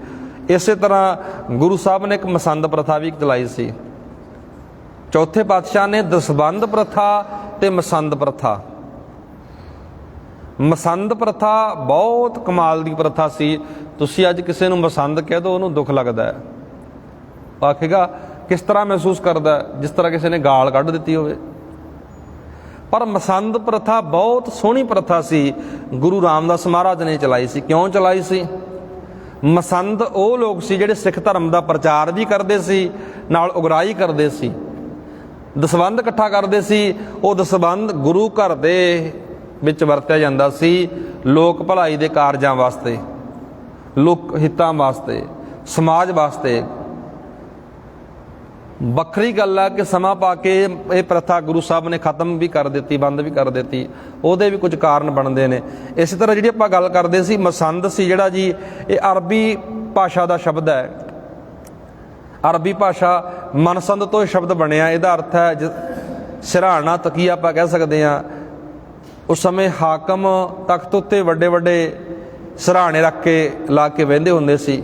ਇਸੇ ਤਰ੍ਹਾਂ ਗੁਰੂ ਸਾਹਿਬ ਨੇ ਇੱਕ ਮਸੰਦ ਪ੍ਰਥਾ ਵੀ ਚਲਾਈ ਸੀ। ਚੌਥੇ ਪਾਤਸ਼ਾਹ ਨੇ ਦਸਵੰਧ ਪ੍ਰਥਾ ਤੇ ਮਸੰਦ ਪ੍ਰਥਾ। ਮਸੰਦ ਪ੍ਰਥਾ ਬਹੁਤ ਕਮਾਲ ਦੀ ਪ੍ਰਥਾ ਸੀ। ਤੁਸੀਂ ਅੱਜ ਕਿਸੇ ਨੂੰ ਮਸੰਦ ਕਹਿ ਦਿਓ, ਉਹਨੂੰ ਦੁੱਖ ਲੱਗਦਾ ਹੈ, ਆਖੇਗਾ ਕਿਸ ਤਰ੍ਹਾਂ ਮਹਿਸੂਸ ਕਰਦਾ, ਜਿਸ ਤਰ੍ਹਾਂ ਕਿਸੇ ਨੇ ਗਾਲ ਕੱਢ ਦਿੱਤੀ ਹੋਵੇ। ਪਰ ਮਸੰਦ ਪ੍ਰਥਾ ਬਹੁਤ ਸੋਹਣੀ ਪ੍ਰਥਾ ਸੀ, ਗੁਰੂ ਰਾਮਦਾਸ ਮਹਾਰਾਜ ਨੇ ਚਲਾਈ ਸੀ। ਕਿਉਂ ਚਲਾਈ ਸੀ? ਮਸੰਦ ਉਹ ਲੋਕ ਸੀ ਜਿਹੜੇ ਸਿੱਖ ਧਰਮ ਦਾ ਪ੍ਰਚਾਰ ਵੀ ਕਰਦੇ ਸੀ, ਨਾਲ ਉਗਰਾਹੀ ਕਰਦੇ ਸੀ, ਦਸਵੰਧ ਇਕੱਠਾ ਕਰਦੇ ਸੀ। ਉਹ ਦਸਵੰਧ ਗੁਰੂ ਘਰ ਦੇ ਵਿੱਚ ਵਰਤਿਆ ਜਾਂਦਾ ਸੀ ਲੋਕ ਭਲਾਈ ਦੇ ਕਾਰਜਾਂ ਵਾਸਤੇ, ਲੋਕ ਹਿੱਤਾਂ ਵਾਸਤੇ, ਸਮਾਜ ਵਾਸਤੇ। ਵੱਖਰੀ ਗੱਲ ਆ ਕਿ ਸਮਾਂ ਪਾ ਕੇ ਇਹ ਪ੍ਰਥਾ ਗੁਰੂ ਸਾਹਿਬ ਨੇ ਖਤਮ ਵੀ ਕਰ ਦਿੱਤੀ, ਬੰਦ ਵੀ ਕਰ ਦਿੱਤੀ। ਉਹਦੇ ਵੀ ਕੁਝ ਕਾਰਨ ਬਣਦੇ ਨੇ। ਇਸੇ ਤਰ੍ਹਾਂ ਜਿਹੜੀ ਆਪਾਂ ਗੱਲ ਕਰਦੇ ਸੀ ਮਸੰਦ ਸੀ ਜਿਹੜਾ ਜੀ, ਇਹ ਅਰਬੀ ਭਾਸ਼ਾ ਦਾ ਸ਼ਬਦ ਹੈ। ਅਰਬੀ ਭਾਸ਼ਾ ਮਨਸੰਦ ਤੋਂ ਇਹ ਸ਼ਬਦ ਬਣਿਆ। ਇਹਦਾ ਅਰਥ ਹੈ ਸਿਰਹਾਣਾ, ਤਕੀਆ ਆਪਾਂ ਕਹਿ ਸਕਦੇ ਹਾਂ। ਉਸ ਸਮੇਂ ਹਾਕਮ ਤਖਤ ਉੱਤੇ ਵੱਡੇ ਵੱਡੇ ਸਿਰਹਾਣੇ ਰੱਖ ਕੇ ਲਾ ਕੇ ਬਹਿੰਦੇ ਹੁੰਦੇ ਸੀ।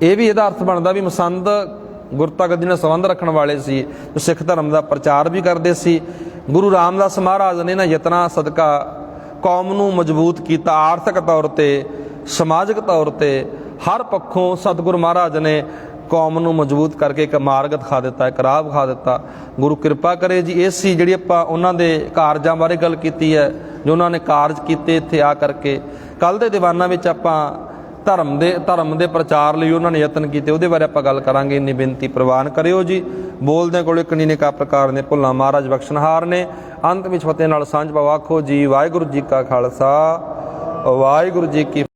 ਇਹ ਵੀ ਇਹਦਾ ਅਰਥ ਬਣਦਾ ਵੀ ਮਸੰਦ ਗੁਰਤਾ ਗੱਦੀ ਨਾਲ ਸੰਬੰਧ ਰੱਖਣ ਵਾਲੇ ਸੀ, ਜੋ ਸਿੱਖ ਧਰਮ ਦਾ ਪ੍ਰਚਾਰ ਵੀ ਕਰਦੇ ਸੀ। ਗੁਰੂ ਰਾਮਦਾਸ ਮਹਾਰਾਜ ਨੇ ਇਹਨਾਂ ਯਤਨਾਂ ਸਦਕਾ ਕੌਮ ਨੂੰ ਮਜ਼ਬੂਤ ਕੀਤਾ, ਆਰਥਿਕ ਤੌਰ 'ਤੇ, ਸਮਾਜਿਕ ਤੌਰ 'ਤੇ, ਹਰ ਪੱਖੋਂ ਸਤਿਗੁਰੂ ਮਹਾਰਾਜ ਨੇ ਕੌਮ ਨੂੰ ਮਜ਼ਬੂਤ ਕਰਕੇ ਇੱਕ ਮਾਰਗ ਦਿਖਾ ਦਿੱਤਾ, ਇੱਕ ਰਾਹ ਵਿਖਾ ਦਿੱਤਾ। ਗੁਰੂ ਕਿਰਪਾ ਕਰੇ ਜੀ। ਇਹ ਸੀ ਜਿਹੜੀ ਆਪਾਂ ਉਹਨਾਂ ਦੇ ਕਾਰਜਾਂ ਬਾਰੇ ਗੱਲ ਕੀਤੀ ਹੈ, ਜੋ ਉਹਨਾਂ ਨੇ ਕਾਰਜ ਕੀਤੇ ਇੱਥੇ ਆ ਕਰਕੇ। ਕੱਲ੍ਹ ਦੇ ਦੀਵਾਨਾਂ ਵਿੱਚ ਆਪਾਂ ਧਰਮ ਦੇ ਪ੍ਰਚਾਰ ਲਈ ਉਹਨਾਂ ਨੇ ਯਤਨ ਕੀਤੇ, ਉਹਦੇ ਬਾਰੇ ਆਪਾਂ ਗੱਲ ਕਰਾਂਗੇ। ਇੰਨੀ ਬੇਨਤੀ ਪ੍ਰਵਾਨ ਕਰਿਓ ਜੀ। ਬੋਲਦਿਆਂ ਕੋਲ ਕਨੀ ਨੇ ਕਾ ਪ੍ਰਕਾਰ ਨੇ ਭੁੱਲਾਂ ਮਹਾਰਾਜ ਬਖਸ਼ਣਹਾਰ ਨੇ। ਅੰਤ ਵਿੱਚ ਫਤਿਹ ਨਾਲ ਸਾਂਝ ਪਾਓ। ਆਖੋ ਜੀ ਵਾਹਿਗੁਰੂ ਜੀ ਕਾ ਖਾਲਸਾ, ਵਾਹਿਗੁਰੂ ਜੀ ਕੀ